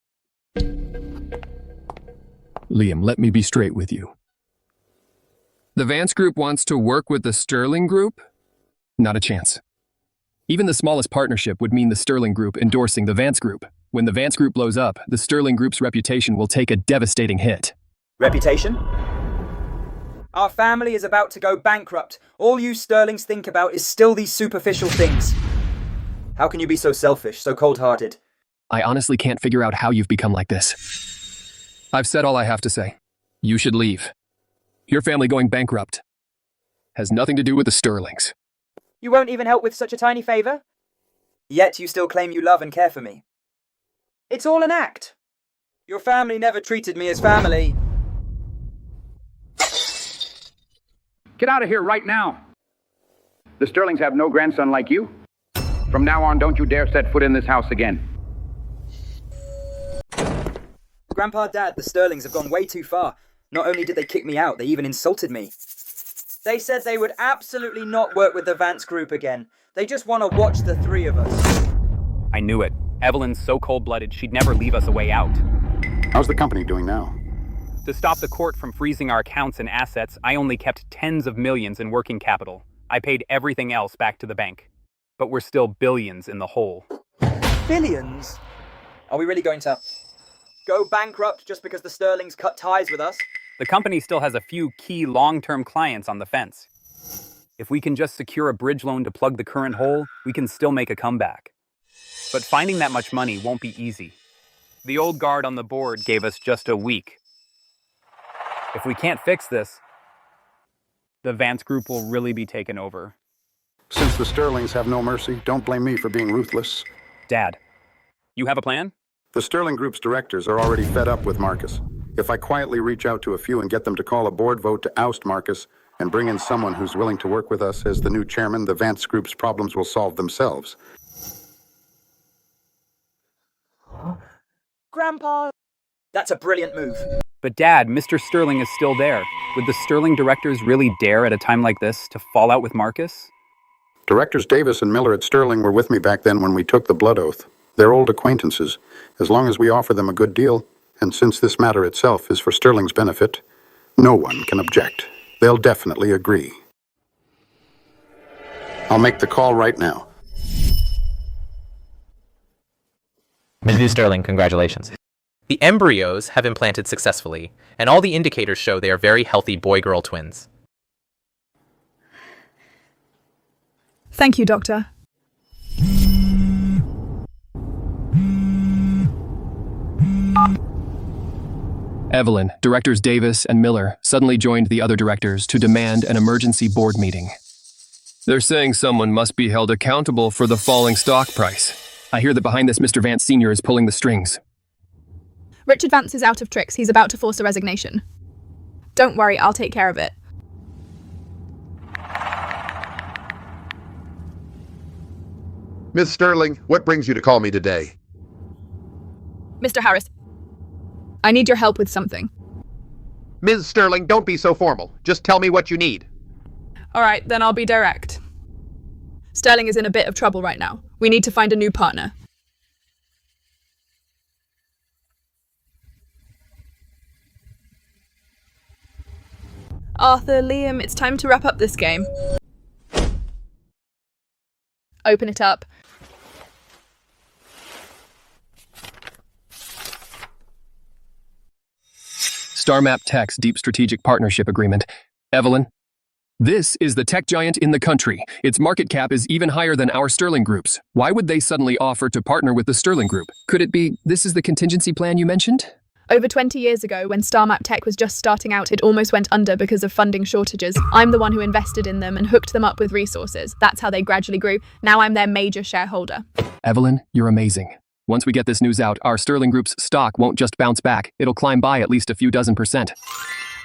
S8: Liam, let me be straight with you. The Vance Group wants to work with the Sterling Group? Not a chance. Even the smallest partnership would mean the Sterling Group endorsing the Vance Group. When the Vance Group blows up, the Sterling Group's reputation will take a devastating hit.
S3: Reputation? Our family is about to go bankrupt. All you Sterlings think about is still these superficial things. How can you be so selfish, so cold-hearted?
S8: I honestly can't figure out how you've become like this. I've said all I have to say. You should leave. Your family going bankrupt has nothing to do with the Sterlings.
S3: You won't even help with such a tiny favor? Yet you still claim you love and care for me. It's all an act. Your family never treated me as family.
S11: Get out of here right now. The Sterlings have no grandson like you. From now on, don't you dare set foot in this house again.
S3: Grandpa, Dad, the Sterlings have gone way too far. Not only did they kick me out, they even insulted me. They said they would absolutely not work with the Vance Group again. They just want to watch the three of us.
S2: I knew it. Evelyn's so cold-blooded, she'd never leave us a way out.
S6: How's the company doing now?
S2: To stop the court from freezing our accounts and assets, I only kept tens of millions in working capital. I paid everything else back to the bank. But we're still billions in the hole.
S3: Billions? Are we really going to go bankrupt just because the Sterlings cut ties with us?
S2: The company still has a few key long-term clients on the fence. If we can just secure a bridge loan to plug the current hole, we can still make a comeback. But finding that much money won't be easy. The old guard on the board gave us just a week. If we can't fix this, the Vance Group will really be taken over.
S6: Since the Sterlings have no mercy, don't blame me for being ruthless.
S2: Dad, you have a plan?
S6: The Sterling Group's directors are already fed up with Marcus. If I quietly reach out to a few and get them to call a board vote to oust Marcus and bring in someone who's willing to work with us as the new chairman, the Vance Group's problems will solve themselves.
S3: Grandpa! That's a brilliant move.
S2: But Dad, Mr. Sterling is still there. Would the Sterling directors really dare at a time like this to fall out with Marcus?
S6: Directors Davis and Miller at Sterling were with me back then when we took the blood oath. They're old acquaintances. As long as we offer them a good deal, and since this matter itself is for Sterling's benefit, no one can object. They'll definitely agree. I'll make the call right now.
S13: Mrs. Sterling, congratulations. The embryos have implanted successfully, and all the indicators show they are very healthy boy-girl twins.
S1: Thank you, Doctor.
S8: Evelyn, directors Davis and Miller suddenly joined the other directors to demand an emergency board meeting. They're saying someone must be held accountable for the falling stock price. I hear that behind this Mr. Vance Sr. is pulling the strings.
S1: Richard Vance is out of tricks. He's about to force a resignation. Don't worry, I'll take care of it.
S7: Miss Sterling, what brings you to call me today?
S1: Mr. Harris, I need your help with something.
S7: Ms. Sterling, don't be so formal. Just tell me what you need.
S1: All right, then I'll be direct. Sterling is in a bit of trouble right now. We need to find a new partner. Arthur, Liam, it's time to wrap up this game. Open it up.
S8: StarMap Tech's Deep Strategic Partnership Agreement. Evelyn, this is the tech giant in the country. Its market cap is even higher than our Sterling Group's. Why would they suddenly offer to partner with the Sterling Group? Could it be this is the contingency plan you mentioned?
S1: Over 20 years ago, when StarMap Tech was just starting out, it almost went under because of funding shortages. I'm the one who invested in them and hooked them up with resources. That's how they gradually grew. Now I'm their major shareholder.
S8: Evelyn, you're amazing. Once we get this news out, our Sterling Group's stock won't just bounce back. It'll climb by at least a few dozen %.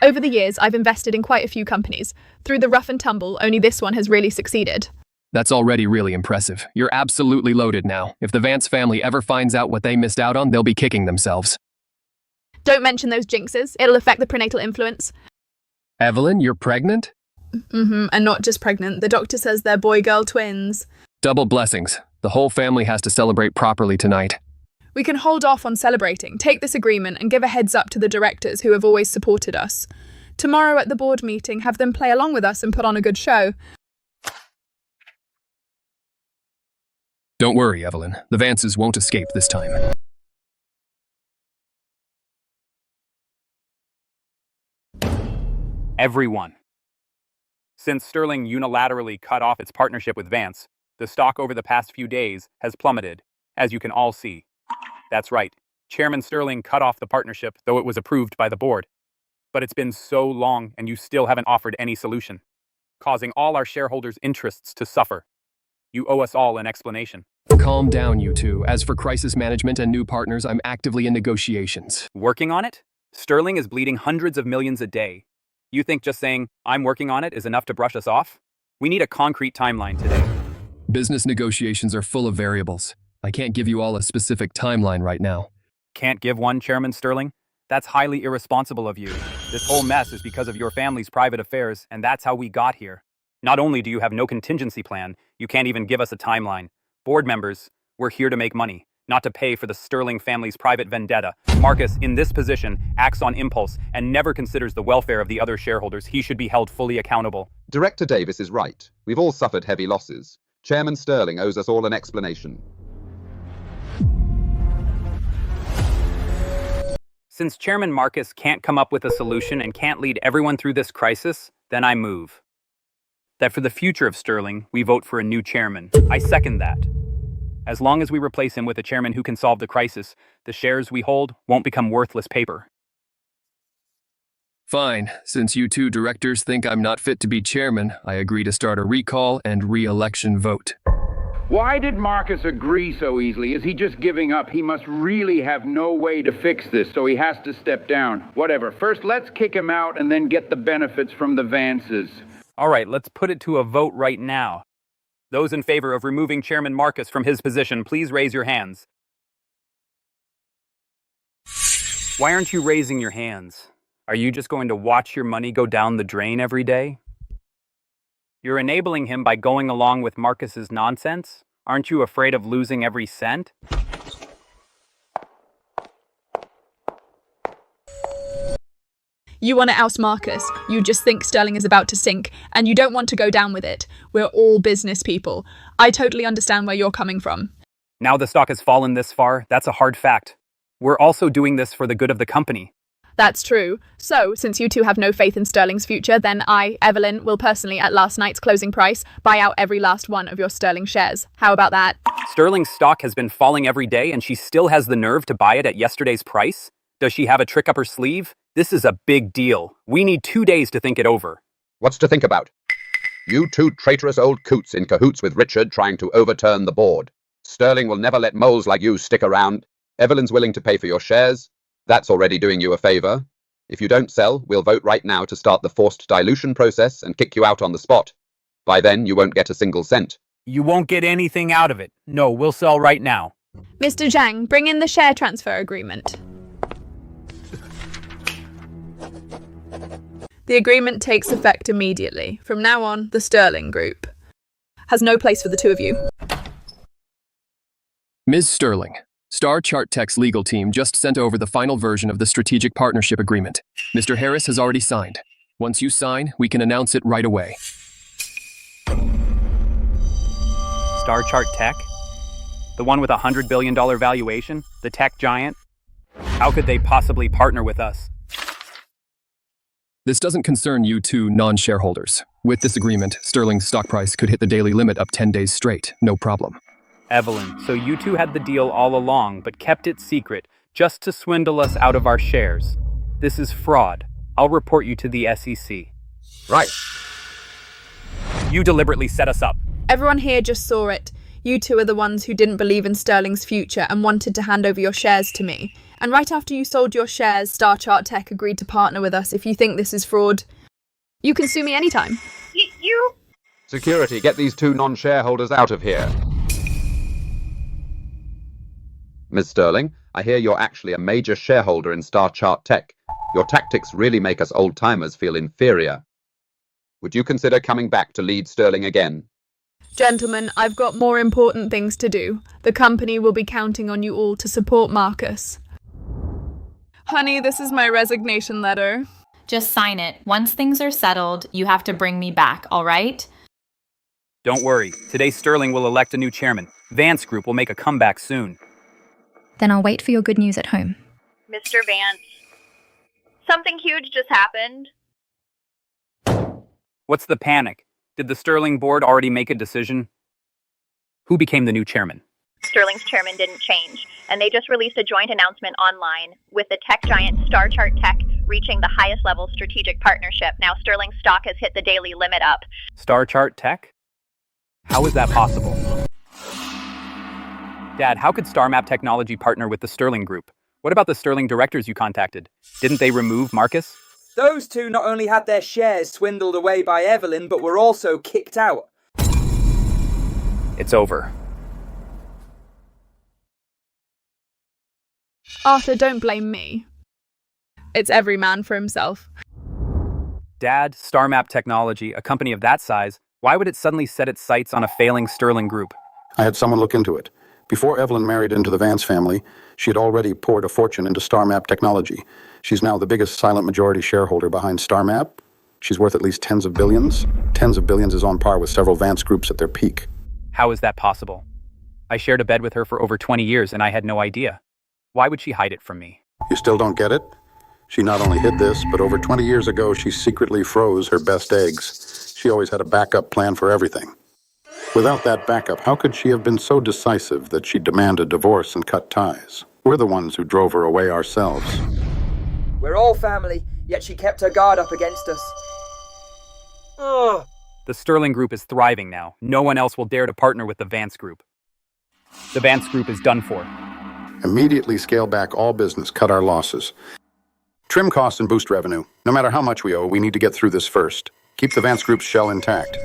S1: Over the years, I've invested in quite a few companies. Through the rough and tumble, only this one has really succeeded.
S8: That's already really impressive. You're absolutely loaded now. If the Vance family ever finds out what they missed out on, they'll be kicking themselves.
S1: Don't mention those jinxes. It'll affect the prenatal influence.
S8: Evelyn, you're pregnant?
S1: And not just pregnant. The doctor says they're boy-girl twins.
S8: Double blessings. The whole family has to celebrate properly tonight.
S1: We can hold off on celebrating, take this agreement and give a heads up to the directors who have always supported us. Tomorrow at the board meeting, have them play along with us and put on a good show.
S8: Don't worry, Evelyn. The Vances won't escape this time.
S2: Everyone. Since Sterling unilaterally cut off its partnership with Vance, the stock over the past few days has plummeted, as you can all see. That's right. Chairman Sterling cut off the partnership, though it was approved by the board. But it's been so long and you still haven't offered any solution, causing all our shareholders' interests to suffer. You owe us all an explanation.
S8: Calm down, you two. As for crisis management and new partners, I'm actively in negotiations.
S2: Working on it? Sterling is bleeding hundreds of millions a day. You think just saying, "I'm working on it," is enough to brush us off? We need a concrete timeline today.
S8: Business negotiations are full of variables. I can't give you all a specific timeline right now.
S2: Can't give one, Chairman Sterling? That's highly irresponsible of you. This whole mess is because of your family's private affairs, and that's how we got here. Not only do you have no contingency plan, you can't even give us a timeline. Board members, we're here to make money, not to pay for the Sterling family's private vendetta. Marcus, in this position, acts on impulse and never considers the welfare of the other shareholders. He should be held fully accountable.
S22: Director Davis is right. We've all suffered heavy losses. Chairman Sterling owes us all an explanation.
S2: Since Chairman Marcus can't come up with a solution and can't lead everyone through this crisis, then I move that for the future of Sterling, we vote for a new chairman. I second that. As long as we replace him with a chairman who can solve the crisis, the shares we hold won't become worthless paper.
S8: Fine. Since you two directors think I'm not fit to be chairman, I agree to start a recall and re-election vote.
S11: Why did Marcus agree so easily? Is he just giving up? He must really have no way to fix this, so he has to step down. Whatever. First, let's kick him out and then get the benefits from the Vances.
S2: All right, let's put it to a vote right now. Those in favor of removing Chairman Marcus from his position, please raise your hands. Why aren't you raising your hands? Are you just going to watch your money go down the drain every day? You're enabling him by going along with Marcus's nonsense? Aren't you afraid of losing every cent?
S1: You want to oust Marcus. You just think Sterling is about to sink, and you don't want to go down with it. We're all business people. I totally understand where you're coming from.
S2: Now the stock has fallen this far, that's a hard fact. We're also doing this for the good of the company.
S1: That's true. So, since you two have no faith in Sterling's future, then I, Evelyn, will personally, at last night's closing price, buy out every last one of your Sterling shares. How about that?
S2: Sterling's stock has been falling every day, and she still has the nerve to buy it at yesterday's price? Does she have a trick up her sleeve? This is a big deal. We need 2 days to think it over.
S22: What's to think about? You two traitorous old coots in cahoots with Richard trying to overturn the board. Sterling will never let moles like you stick around. Evelyn's willing to pay for your shares. That's already doing you a favor. If you don't sell, we'll vote right now to start the forced dilution process and kick you out on the spot. By then, you won't get a single cent.
S2: You won't get anything out of it. No, we'll sell right now.
S1: Mr. Zhang, bring in the share transfer agreement. The agreement takes effect immediately. From now on, the Sterling Group has no place for the two of you.
S8: Ms. Sterling, Star Chart Tech's legal team just sent over the final version of the strategic partnership agreement. Mr. Harris has already signed. Once you sign, we can announce it right away.
S2: Star Chart Tech? The one with a $100 billion valuation? The tech giant? How could they possibly partner with us?
S8: This doesn't concern you two non-shareholders. With this agreement, Sterling's stock price could hit the daily limit up 10 days straight, no problem.
S2: Evelyn, so you two had the deal all along, but kept it secret, just to swindle us out of our shares. This is fraud. I'll report you to the SEC.
S22: Right.
S2: You deliberately set us up.
S1: Everyone here just saw it. You two are the ones who didn't believe in Sterling's future and wanted to hand over your shares to me. And right after you sold your shares, Star Chart Tech agreed to partner with us. If you think this is fraud, you can sue me anytime.
S21: You...
S22: Security, get these two non-shareholders out of here. Ms. Sterling, I hear you're actually a major shareholder in Star Chart Tech. Your tactics really make us old-timers feel inferior. Would you consider coming back to lead Sterling again?
S1: Gentlemen, I've got more important things to do. The company will be counting on you all to support Marcus. Honey, this is my resignation letter.
S4: Just sign it. Once things are settled, you have to bring me back, all right?
S2: Don't worry. Today Sterling will elect a new chairman. Vance Group will make a comeback soon.
S20: Then I'll wait for your good news at home.
S21: Mr. Vance. Something huge just happened.
S2: What's the panic? Did the Sterling board already make a decision? Who became the new chairman?
S21: Sterling's chairman didn't change, and they just released a joint announcement online with the tech giant Star Chart Tech reaching the highest level strategic partnership. Now Sterling's stock has hit the daily limit up.
S2: Star Chart Tech? How is that possible? Dad, how could StarMap Technology partner with the Sterling Group? What about the Sterling directors you contacted? Didn't they remove Marcus?
S3: Those two not only had their shares swindled away by Evelyn, but were also kicked out.
S2: It's over.
S1: Arthur, don't blame me. It's every man for himself.
S2: Dad, StarMap Technology, a company of that size, why would it suddenly set its sights on a failing Sterling Group?
S6: I had someone look into it. Before Evelyn married into the Vance family, she had already poured a fortune into StarMap Technology. She's now the biggest silent majority shareholder behind StarMap. She's worth at least tens of billions. Tens of billions is on par with several Vance groups at their peak.
S2: How is that possible? I shared a bed with her for over 20 years and I had no idea. Why would she hide it from me?
S6: You still don't get it? She not only hid this, but over 20 years ago, she secretly froze her best eggs. She always had a backup plan for everything. Without that backup, how could she have been so decisive that she'd demand a divorce and cut ties? We're the ones who drove her away ourselves.
S3: We're all family, yet she kept her guard up against us. Ugh.
S2: The Sterling Group is thriving now. No one else will dare to partner with the Vance Group. The Vance Group is done for.
S6: Immediately scale back all business, cut our losses. Trim costs and boost revenue. No matter how much we owe, we need to get through this first. Keep the Vance Group's shell intact.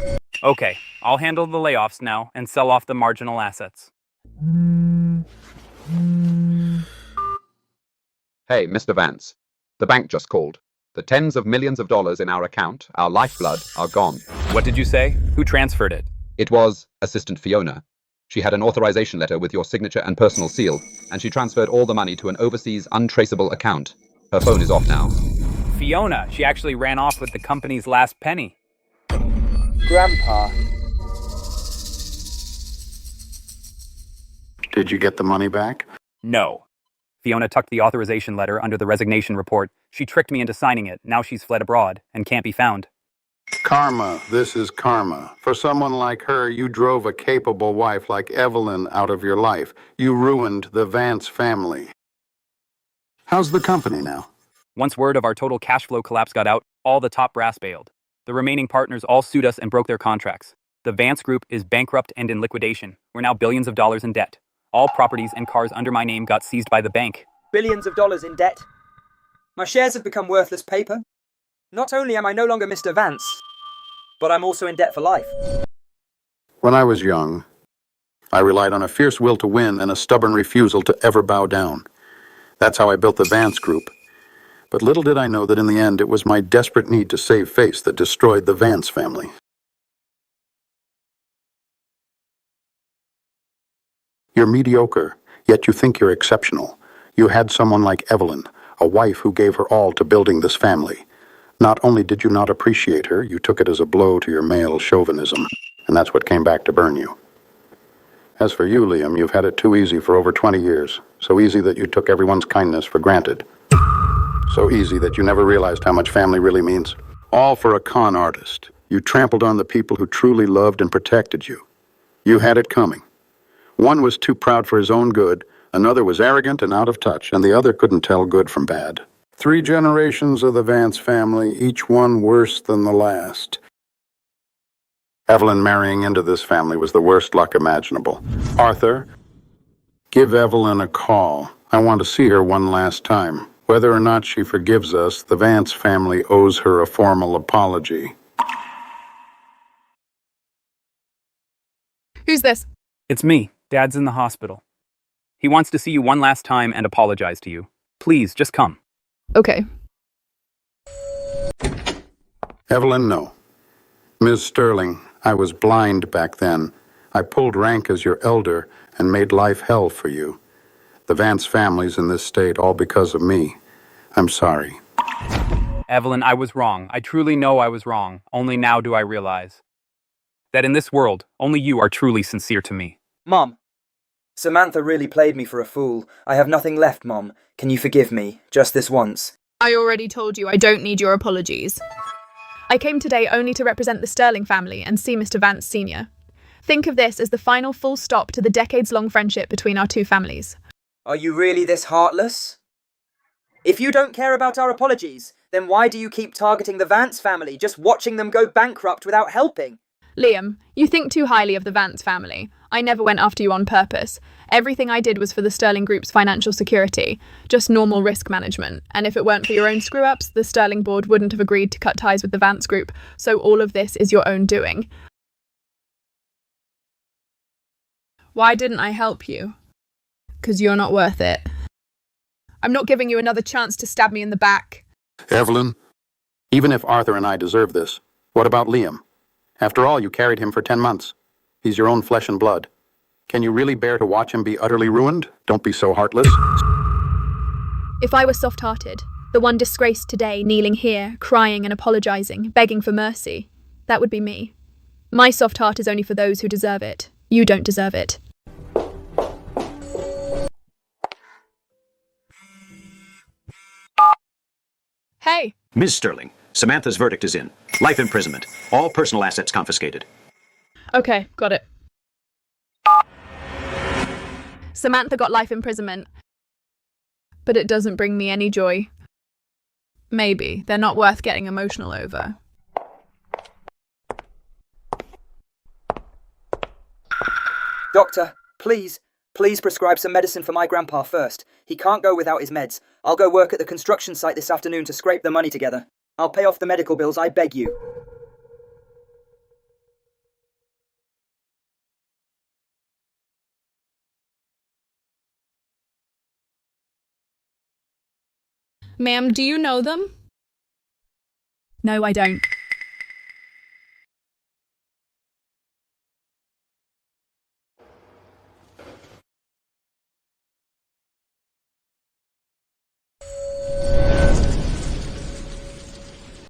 S2: Okay, I'll handle the layoffs now and sell off the marginal assets.
S22: Hey, Mr. Vance. The bank just called. The tens of millions of dollars in our account, our lifeblood, are gone.
S2: What did you say? Who transferred it?
S22: It was Assistant Fiona. She had an authorization letter with your signature and personal seal, and she transferred all the money to an overseas untraceable account. Her phone is off now.
S2: Fiona, she actually ran off with the company's last penny.
S3: Grandpa.
S6: Did you get the money back?
S2: No. Fiona tucked the authorization letter under the resignation report. She tricked me into signing it. Now she's fled abroad and can't be found.
S6: Karma. This is karma. For someone like her, you drove a capable wife like Evelyn out of your life. You ruined the Vance family. How's the company now?
S2: Once word of our total cash flow collapse got out, all the top brass bailed. The remaining partners all sued us and broke their contracts. The Vance Group is bankrupt and in liquidation. We're now billions of dollars in debt. All properties and cars under my name got seized by the bank.
S3: Billions of dollars in debt. My shares have become worthless paper. Not only am I no longer Mr. Vance, but I'm also in debt for life.
S6: When I was young, I relied on a fierce will to win and a stubborn refusal to ever bow down. That's how I built the Vance Group. But little did I know that in the end it was my desperate need to save face that destroyed the Vance family. You're mediocre, yet you think you're exceptional. You had someone like Evelyn, a wife who gave her all to building this family. Not only did you not appreciate her, you took it as a blow to your male chauvinism, and that's what came back to burn you. As for you, Liam, you've had it too easy for over 20 years. So easy that you took everyone's kindness for granted. So easy that you never realized how much family really means. All for a con artist. You trampled on the people who truly loved and protected you. You had it coming. One was too proud for his own good, another was arrogant and out of touch, and the other couldn't tell good from bad. 3 generations of the Vance family, each one worse than the last. Evelyn marrying into this family was the worst luck imaginable. Arthur, give Evelyn a call. I want to see her one last time. Whether or not she forgives us, the Vance family owes her a formal apology.
S1: Who's this?
S2: It's me. Dad's in the hospital. He wants to see you one last time and apologize to you. Please, just come.
S1: Okay.
S6: Evelyn, no. Ms. Sterling, I was blind back then. I pulled rank as your elder and made life hell for you. The Vance family's in this state all because of me. I'm sorry.
S2: Evelyn, I was wrong. I truly know I was wrong. Only now do I realize that in this world, only you are truly sincere to me.
S3: Mom, Samantha really played me for a fool. I have nothing left, Mom. Can you forgive me, just this once?
S1: I already told you I don't need your apologies. I came today only to represent the Sterling family and see Mr. Vance Sr. Think of this as the final full stop to the decades-long friendship between our two families.
S3: Are you really this heartless? If you don't care about our apologies, then why do you keep targeting the Vance family, just watching them go bankrupt without helping?
S1: Liam, you think too highly of the Vance family. I never went after you on purpose. Everything I did was for the Sterling Group's financial security, just normal risk management. And if it weren't for your own screw-ups, the Sterling board wouldn't have agreed to cut ties with the Vance Group, so all of this is your own doing. Why didn't I help you? 'Cause you're not worth it. I'm not giving you another chance to stab me in the back.
S6: Evelyn, even if Arthur and I deserve this, what about Liam? After all, you carried him for 10 months. He's your own flesh and blood. Can you really bear to watch him be utterly ruined? Don't be so heartless.
S1: If I were soft-hearted, the one disgraced today, kneeling here, crying and apologising, begging for mercy, that would be me. My soft heart is only for those who deserve it. You don't deserve it. Hey!
S9: Ms. Sterling, Samantha's verdict is in. Life imprisonment. All personal assets confiscated.
S1: Okay, got it. Samantha got life imprisonment. But it doesn't bring me any joy. Maybe. They're not worth getting emotional over.
S3: Doctor, please prescribe some medicine for my grandpa first. He can't go without his meds. I'll go work at the construction site this afternoon to scrape the money together. I'll pay off the medical bills, I beg you.
S1: Ma'am, do you know them? No, I don't.